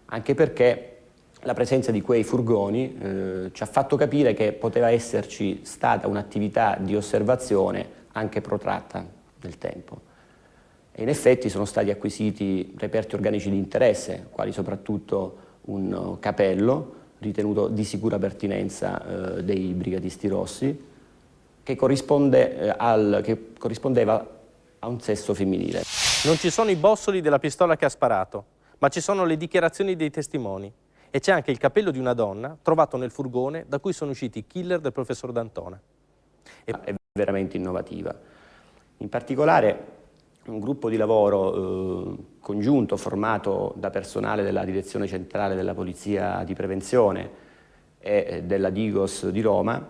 anche perché la presenza di quei furgoni ci ha fatto capire che poteva esserci stata un'attività di osservazione anche protratta nel tempo. E in effetti sono stati acquisiti reperti organici di interesse, quali soprattutto un capello ritenuto di sicura pertinenza dei brigatisti rossi, che corrispondeva a un sesso femminile. Non ci sono i bossoli della pistola che ha sparato, ma ci sono le dichiarazioni dei testimoni. E c'è anche il capello di una donna trovato nel furgone da cui sono usciti i killer del professor D'Antona. È veramente innovativa. In particolare un gruppo di lavoro congiunto formato da personale della Direzione Centrale della Polizia di Prevenzione e della Digos di Roma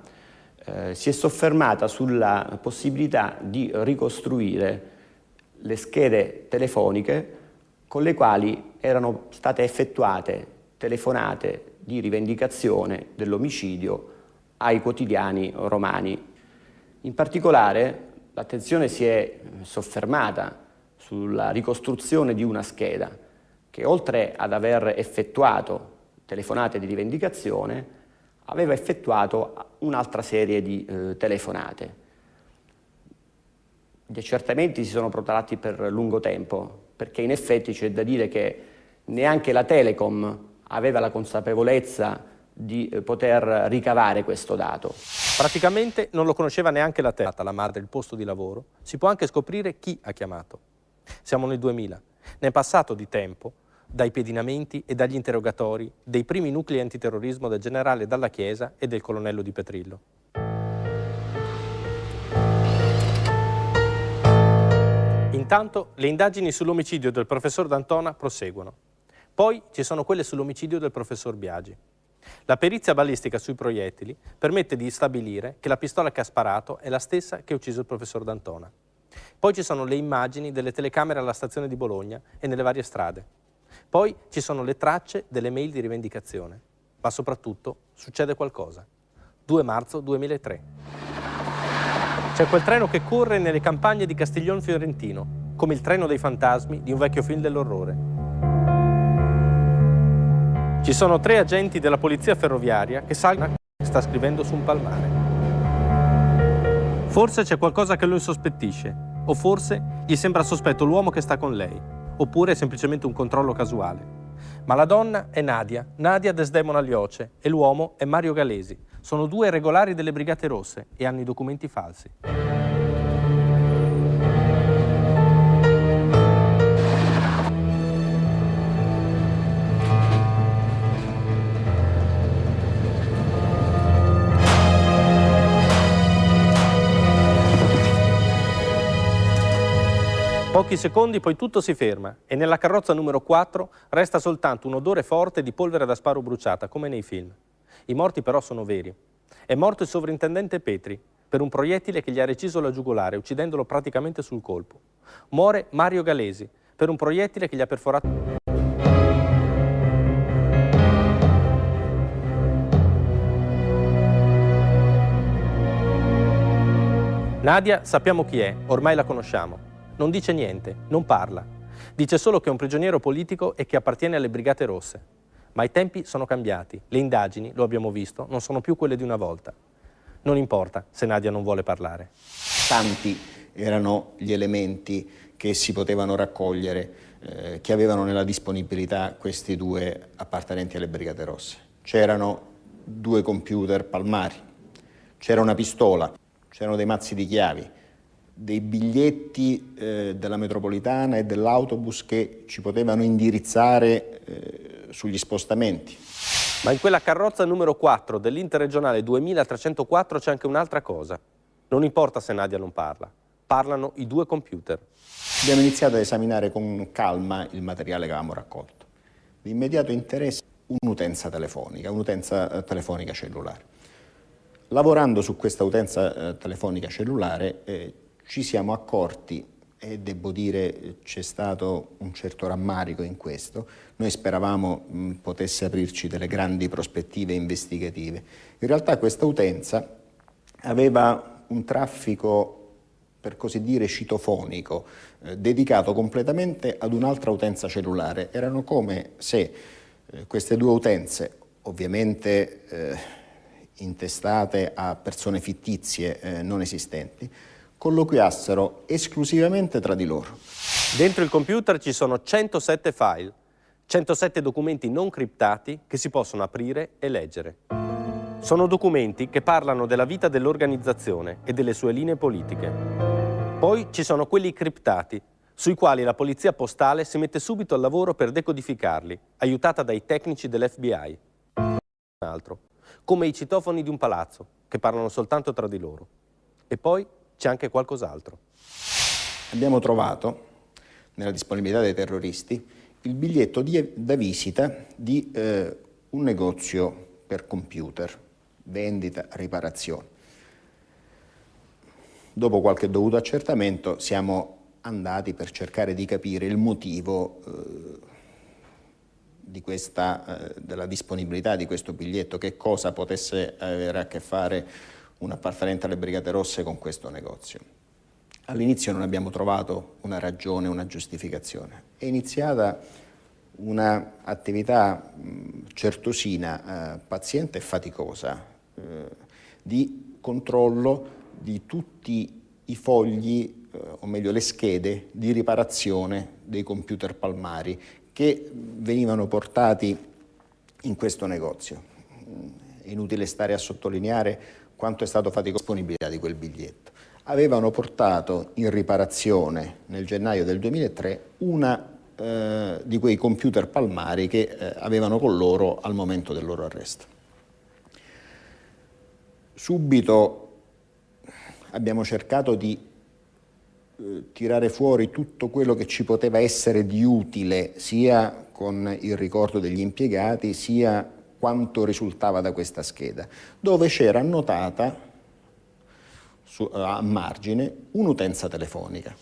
si è soffermata sulla possibilità di ricostruire le schede telefoniche con le quali erano state effettuate telefonate di rivendicazione dell'omicidio ai quotidiani romani. In particolare l'attenzione si è soffermata sulla ricostruzione di una scheda che, oltre ad aver effettuato telefonate di rivendicazione, aveva effettuato un'altra serie di telefonate. Gli accertamenti si sono protratti per lungo tempo, perché in effetti c'è da dire che neanche la Telecom aveva la consapevolezza di poter ricavare questo dato. Praticamente non lo conosceva neanche la Telecom, la madre del posto di lavoro. Si può anche scoprire chi ha chiamato. Siamo nel 2000. Ne è passato di tempo dai pedinamenti e dagli interrogatori dei primi nuclei antiterrorismo del generale Dalla Chiesa e del colonnello Di Petrillo. Intanto le indagini sull'omicidio del professor D'Antona proseguono. Poi ci sono quelle sull'omicidio del professor Biagi. La perizia balistica sui proiettili permette di stabilire che la pistola che ha sparato è la stessa che ha ucciso il professor D'Antona. Poi ci sono le immagini delle telecamere alla stazione di Bologna e nelle varie strade. Poi ci sono le tracce delle mail di rivendicazione. Ma soprattutto succede qualcosa. 2 marzo 2003. C'è quel treno che corre nelle campagne di Castiglion Fiorentino, come il treno dei fantasmi di un vecchio film dell'orrore. Ci sono 3 agenti della polizia ferroviaria che salgono e sta scrivendo su un palmare. Forse c'è qualcosa che lo insospettisce, o forse gli sembra sospetto l'uomo che sta con lei, oppure è semplicemente un controllo casuale. Ma la donna è Nadia Desdemona Lioce, e l'uomo è Mario Galesi. Sono 2 regolari delle Brigate Rosse e hanno i documenti falsi. Pochi secondi, poi tutto si ferma e nella carrozza numero 4 resta soltanto un odore forte di polvere da sparo bruciata, come nei film. I morti però sono veri. È morto il sovrintendente Petri per un proiettile che gli ha reciso la giugulare, uccidendolo praticamente sul colpo. Muore Mario Galesi per un proiettile che gli ha perforato... Nadia sappiamo chi è, ormai la conosciamo. Non dice niente, non parla. Dice solo che è un prigioniero politico e che appartiene alle Brigate Rosse. Ma i tempi sono cambiati, le indagini, lo abbiamo visto, non sono più quelle di una volta. Non importa se Nadia non vuole parlare. Tanti erano gli elementi che si potevano raccogliere, che avevano nella disponibilità questi due appartenenti alle Brigate Rosse. C'erano 2 computer palmari, c'era una pistola, c'erano dei mazzi di chiavi, dei biglietti della metropolitana e dell'autobus che ci potevano indirizzare sugli spostamenti. Ma in quella carrozza numero 4 dell'Interregionale 2304 c'è anche un'altra cosa. Non importa se Nadia non parla, parlano i 2 computer. Abbiamo iniziato ad esaminare con calma il materiale che avevamo raccolto. Di immediato interesse un'utenza telefonica cellulare. Lavorando su questa utenza telefonica cellulare ci siamo accorti, e devo dire c'è stato un certo rammarico in questo, noi speravamo potesse aprirci delle grandi prospettive investigative. In realtà questa utenza aveva un traffico, per così dire, citofonico, dedicato completamente ad un'altra utenza cellulare. Erano come se queste 2 utenze, ovviamente intestate a persone fittizie non esistenti, colloquiassero esclusivamente tra di loro. Dentro il computer ci sono 107 file, 107 documenti non criptati che si possono aprire e leggere. Sono documenti che parlano della vita dell'organizzazione e delle sue linee politiche. Poi ci sono quelli criptati, sui quali la polizia postale si mette subito al lavoro per decodificarli, aiutata dai tecnici dell'FBI. Un altro, come i citofoni di un palazzo, che parlano soltanto tra di loro. E poi c'è anche qualcos'altro. Abbiamo trovato, nella disponibilità dei terroristi, il biglietto da visita di un negozio per computer, vendita, riparazione. Dopo qualche dovuto accertamento siamo andati per cercare di capire il motivo della disponibilità di questo biglietto, che cosa potesse avere a che fare un appartenente alle Brigate Rosse con questo negozio. All'inizio non abbiamo trovato una ragione, una giustificazione. È iniziata un'attività certosina, paziente e faticosa, di controllo di tutti i fogli, o meglio le schede, di riparazione dei computer palmari che venivano portati in questo negozio. È inutile stare a sottolineare quanto è stato faticoso la disponibilità di quel biglietto. Avevano portato in riparazione nel gennaio del 2003 una di quei computer palmari che avevano con loro al momento del loro arresto. Subito abbiamo cercato di tirare fuori tutto quello che ci poteva essere di utile, sia con il ricordo degli impiegati, sia quanto risultava da questa scheda, dove c'era annotata a margine un'utenza telefonica.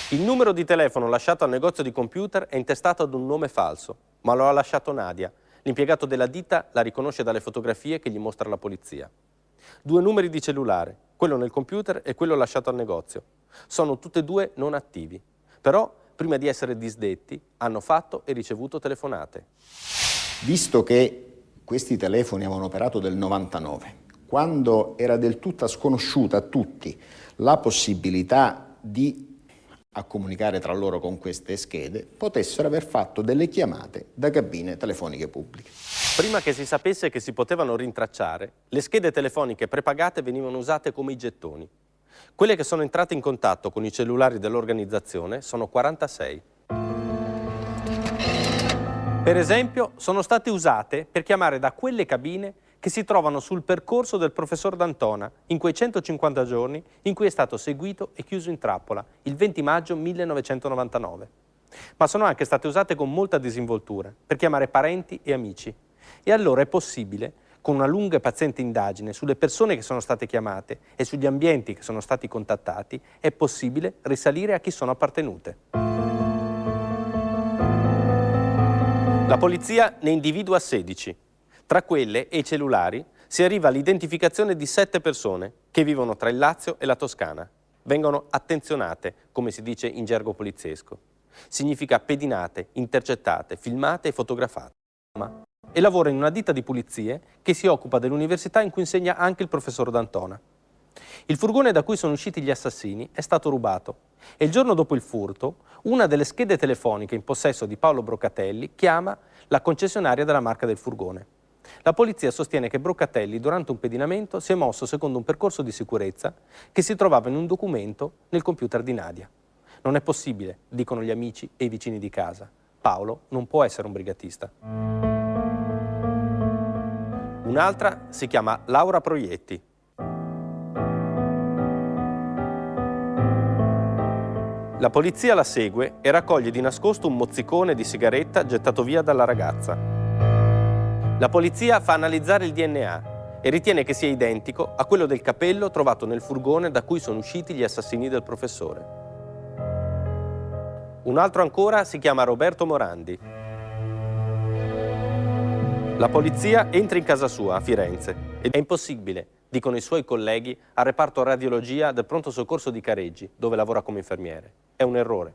Il numero di telefono lasciato al negozio di computer è intestato ad un nome falso, ma lo ha lasciato Nadia. L'impiegato della ditta la riconosce dalle fotografie che gli mostra la polizia. 2 numeri di cellulare, quello nel computer e quello lasciato al negozio. Sono tutti e 2 non attivi, però prima di essere disdetti hanno fatto e ricevuto telefonate. Visto che questi telefoni avevano operato del 99, quando era del tutto sconosciuta a tutti la possibilità di comunicare tra loro con queste schede, potessero aver fatto delle chiamate da cabine telefoniche pubbliche. Prima che si sapesse che si potevano rintracciare, le schede telefoniche prepagate venivano usate come i gettoni. Quelle che sono entrate in contatto con i cellulari dell'organizzazione sono 46. Per esempio, sono state usate per chiamare da quelle cabine che si trovano sul percorso del professor D'Antona in quei 150 giorni in cui è stato seguito e chiuso in trappola il 20 maggio 1999. Ma sono anche state usate con molta disinvoltura per chiamare parenti e amici. E allora è possibile, con una lunga e paziente indagine sulle persone che sono state chiamate e sugli ambienti che sono stati contattati, è possibile risalire a chi sono appartenute. La polizia ne individua 16. Tra quelle e i cellulari si arriva all'identificazione di 7 persone che vivono tra il Lazio e la Toscana. Vengono attenzionate, come si dice in gergo poliziesco. Significa pedinate, intercettate, filmate e fotografate. E lavora in una ditta di pulizie che si occupa dell'università in cui insegna anche il professor D'Antona. Il furgone da cui sono usciti gli assassini è stato rubato e il giorno dopo il furto una delle schede telefoniche in possesso di Paolo Broccatelli chiama la concessionaria della marca del furgone. La polizia sostiene che Broccatelli durante un pedinamento si è mosso secondo un percorso di sicurezza che si trovava in un documento nel computer di Nadia. Non è possibile, dicono gli amici e i vicini di casa. Paolo non può essere un brigatista. Un'altra si chiama Laura Proietti. La polizia la segue e raccoglie di nascosto un mozzicone di sigaretta gettato via dalla ragazza. La polizia fa analizzare il DNA e ritiene che sia identico a quello del capello trovato nel furgone da cui sono usciti gli assassini del professore. Un altro ancora si chiama Roberto Morandi. La polizia entra in casa sua a Firenze ed è impossibile, dicono i suoi colleghi, al reparto radiologia del pronto soccorso di Careggi, dove lavora come infermiere. È un errore.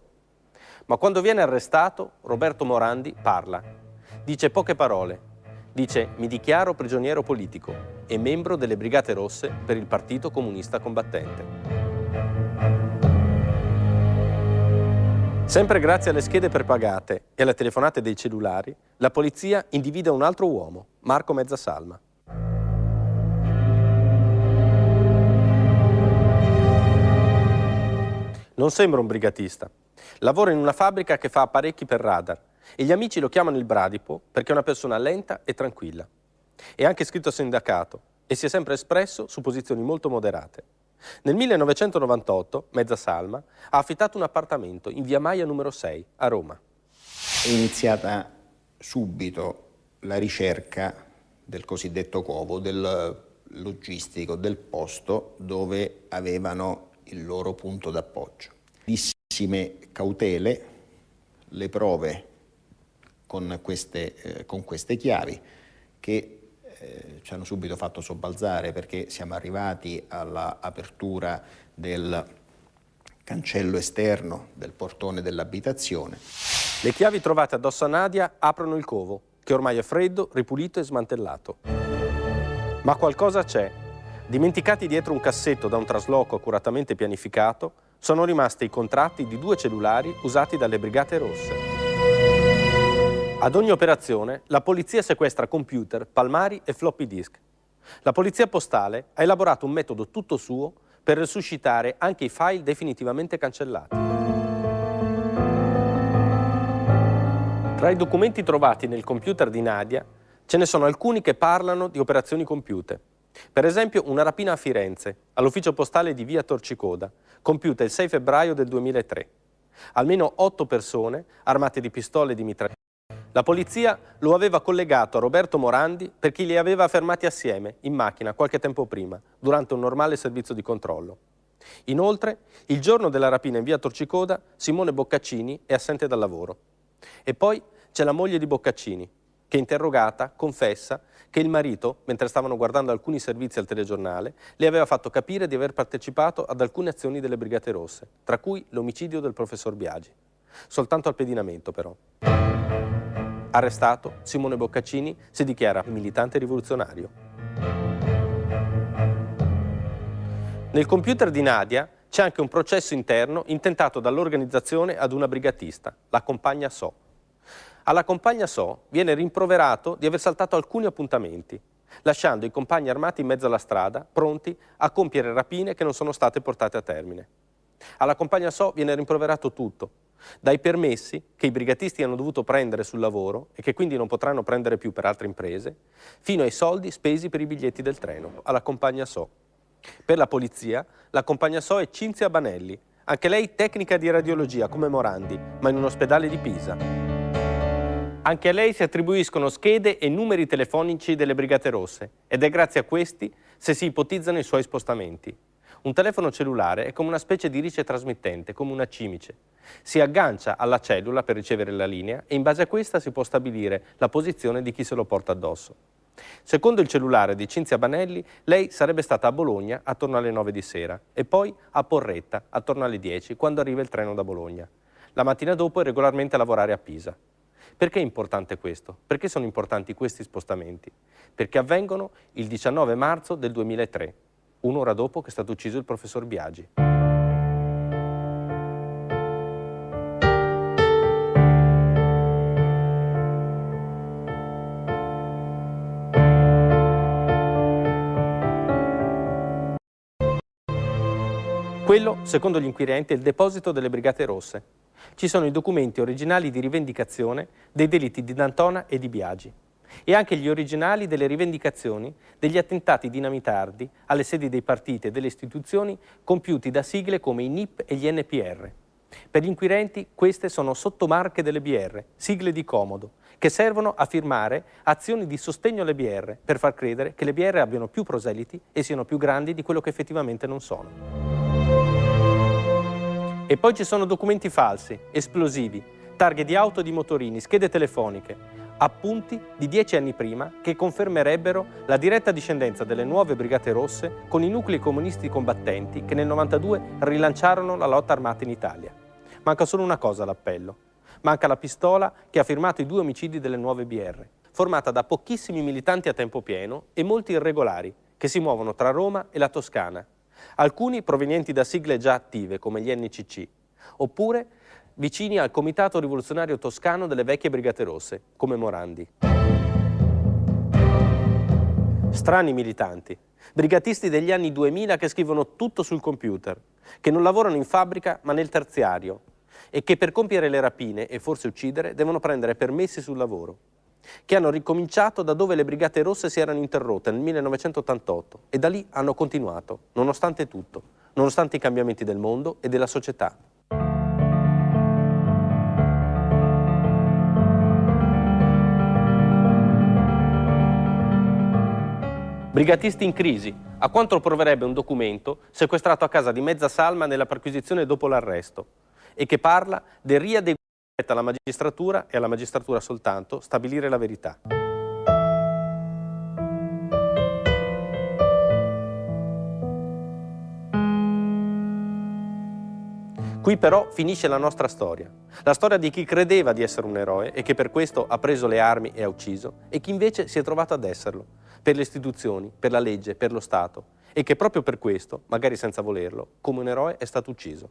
Ma quando viene arrestato, Roberto Morandi parla. Dice poche parole. Dice: mi dichiaro prigioniero politico e membro delle Brigate Rosse per il Partito Comunista Combattente. Sempre grazie alle schede prepagate e alle telefonate dei cellulari, la polizia individua un altro uomo, Marco Mezzasalma. Non sembra un brigatista. Lavora in una fabbrica che fa apparecchi per radar e gli amici lo chiamano il Bradipo perché è una persona lenta e tranquilla. È anche iscritto a sindacato e si è sempre espresso su posizioni molto moderate. Nel 1998 Mezzasalma ha affittato un appartamento in via Maia numero 6 a Roma. È iniziata subito la ricerca del cosiddetto covo, del logistico, del posto dove avevano il loro punto d'appoggio. Tantissime cautele, le prove con queste chiavi che ci hanno subito fatto sobbalzare perché siamo arrivati all'apertura del cancello esterno del portone dell'abitazione. Le chiavi trovate addosso a Nadia aprono il covo, che ormai è freddo, ripulito e smantellato. Ma qualcosa c'è. Dimenticati dietro un cassetto da un trasloco accuratamente pianificato, sono rimasti i contratti di 2 cellulari usati dalle Brigate Rosse. Ad ogni operazione, la polizia sequestra computer, palmari e floppy disk. La polizia postale ha elaborato un metodo tutto suo per resuscitare anche i file definitivamente cancellati. Tra i documenti trovati nel computer di Nadia, ce ne sono alcuni che parlano di operazioni compiute. Per esempio, una rapina a Firenze, all'ufficio postale di via Torcicoda, compiuta il 6 febbraio del 2003. Almeno 8 persone, armate di pistole e di mitragliatori. La polizia lo aveva collegato a Roberto Morandi perché li aveva fermati assieme, in macchina, qualche tempo prima, durante un normale servizio di controllo. Inoltre, il giorno della rapina in via Torcicoda, Simone Boccaccini è assente dal lavoro. E poi c'è la moglie di Boccaccini, che interrogata confessa che il marito, mentre stavano guardando alcuni servizi al telegiornale, le aveva fatto capire di aver partecipato ad alcune azioni delle Brigate Rosse, tra cui l'omicidio del professor Biagi. Soltanto al pedinamento, però. Arrestato, Simone Boccaccini si dichiara militante rivoluzionario. Nel computer di Nadia c'è anche un processo interno intentato dall'organizzazione ad una brigatista, la compagna So. Alla compagna So viene rimproverato di aver saltato alcuni appuntamenti, lasciando i compagni armati in mezzo alla strada, pronti a compiere rapine che non sono state portate a termine. Alla compagna So viene rimproverato tutto, dai permessi che i brigatisti hanno dovuto prendere sul lavoro e che quindi non potranno prendere più per altre imprese, fino ai soldi spesi per i biglietti del treno, alla compagna So. Per la polizia, la compagna So è Cinzia Banelli, anche lei tecnica di radiologia come Morandi, ma in un ospedale di Pisa. Anche a lei si attribuiscono schede e numeri telefonici delle Brigate Rosse ed è grazie a questi se si ipotizzano i suoi spostamenti. Un telefono cellulare è come una specie di ricetrasmittente, come una cimice. Si aggancia alla cellula per ricevere la linea e in base a questa si può stabilire la posizione di chi se lo porta addosso. Secondo il cellulare di Cinzia Banelli, lei sarebbe stata a Bologna attorno alle 9 di sera e poi a Porretta attorno alle 10 quando arriva il treno da Bologna. La mattina dopo è regolarmente a lavorare a Pisa. Perché è importante questo? Perché sono importanti questi spostamenti? Perché avvengono il 19 marzo del 2003, un'ora dopo che è stato ucciso il professor Biagi. Quello, secondo gli inquirenti, è il deposito delle Brigate Rosse. Ci sono i documenti originali di rivendicazione dei delitti di D'Antona e di Biagi e anche gli originali delle rivendicazioni degli attentati dinamitardi alle sedi dei partiti e delle istituzioni compiuti da sigle come i NIP e gli NPR. Per gli inquirenti queste sono sottomarche delle BR, sigle di comodo, che servono a firmare azioni di sostegno alle BR per far credere che le BR abbiano più proseliti e siano più grandi di quello che effettivamente non sono. E poi ci sono documenti falsi, esplosivi, targhe di auto e di motorini, schede telefoniche, appunti di 10 anni prima che confermerebbero la diretta discendenza delle nuove Brigate Rosse con i nuclei comunisti combattenti che nel 92 rilanciarono la lotta armata in Italia. Manca solo una cosa all'appello. Manca la pistola che ha firmato i 2 omicidi delle nuove BR, formata da pochissimi militanti a tempo pieno e molti irregolari che si muovono tra Roma e la Toscana. Alcuni provenienti da sigle già attive come gli NCC, oppure vicini al Comitato Rivoluzionario Toscano delle vecchie Brigate Rosse, come Morandi. Strani militanti, brigatisti degli anni 2000 che scrivono tutto sul computer, che non lavorano in fabbrica ma nel terziario e che per compiere le rapine e forse uccidere devono prendere permessi sul lavoro, che hanno ricominciato da dove le Brigate Rosse si erano interrotte nel 1988 e da lì hanno continuato, nonostante tutto, nonostante i cambiamenti del mondo e della società. Brigatisti in crisi, a quanto proverebbe un documento sequestrato a casa di mezza salma nella perquisizione dopo l'arresto e che parla del riadeguamento alla magistratura e alla magistratura soltanto stabilire la verità. Qui però finisce la nostra storia, la storia di chi credeva di essere un eroe e che per questo ha preso le armi e ha ucciso, e chi invece si è trovato ad esserlo, per le istituzioni, per la legge, per lo Stato, e che proprio per questo, magari senza volerlo, come un eroe è stato ucciso.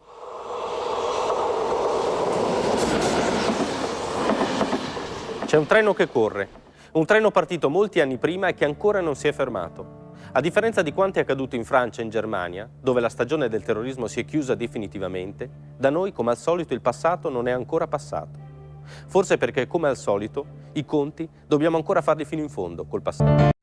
C'è un treno che corre, un treno partito molti anni prima e che ancora non si è fermato. A differenza di quanto è accaduto in Francia e in Germania, dove la stagione del terrorismo si è chiusa definitivamente, da noi, come al solito, il passato non è ancora passato. Forse perché, come al solito, i conti dobbiamo ancora farli fino in fondo col passato.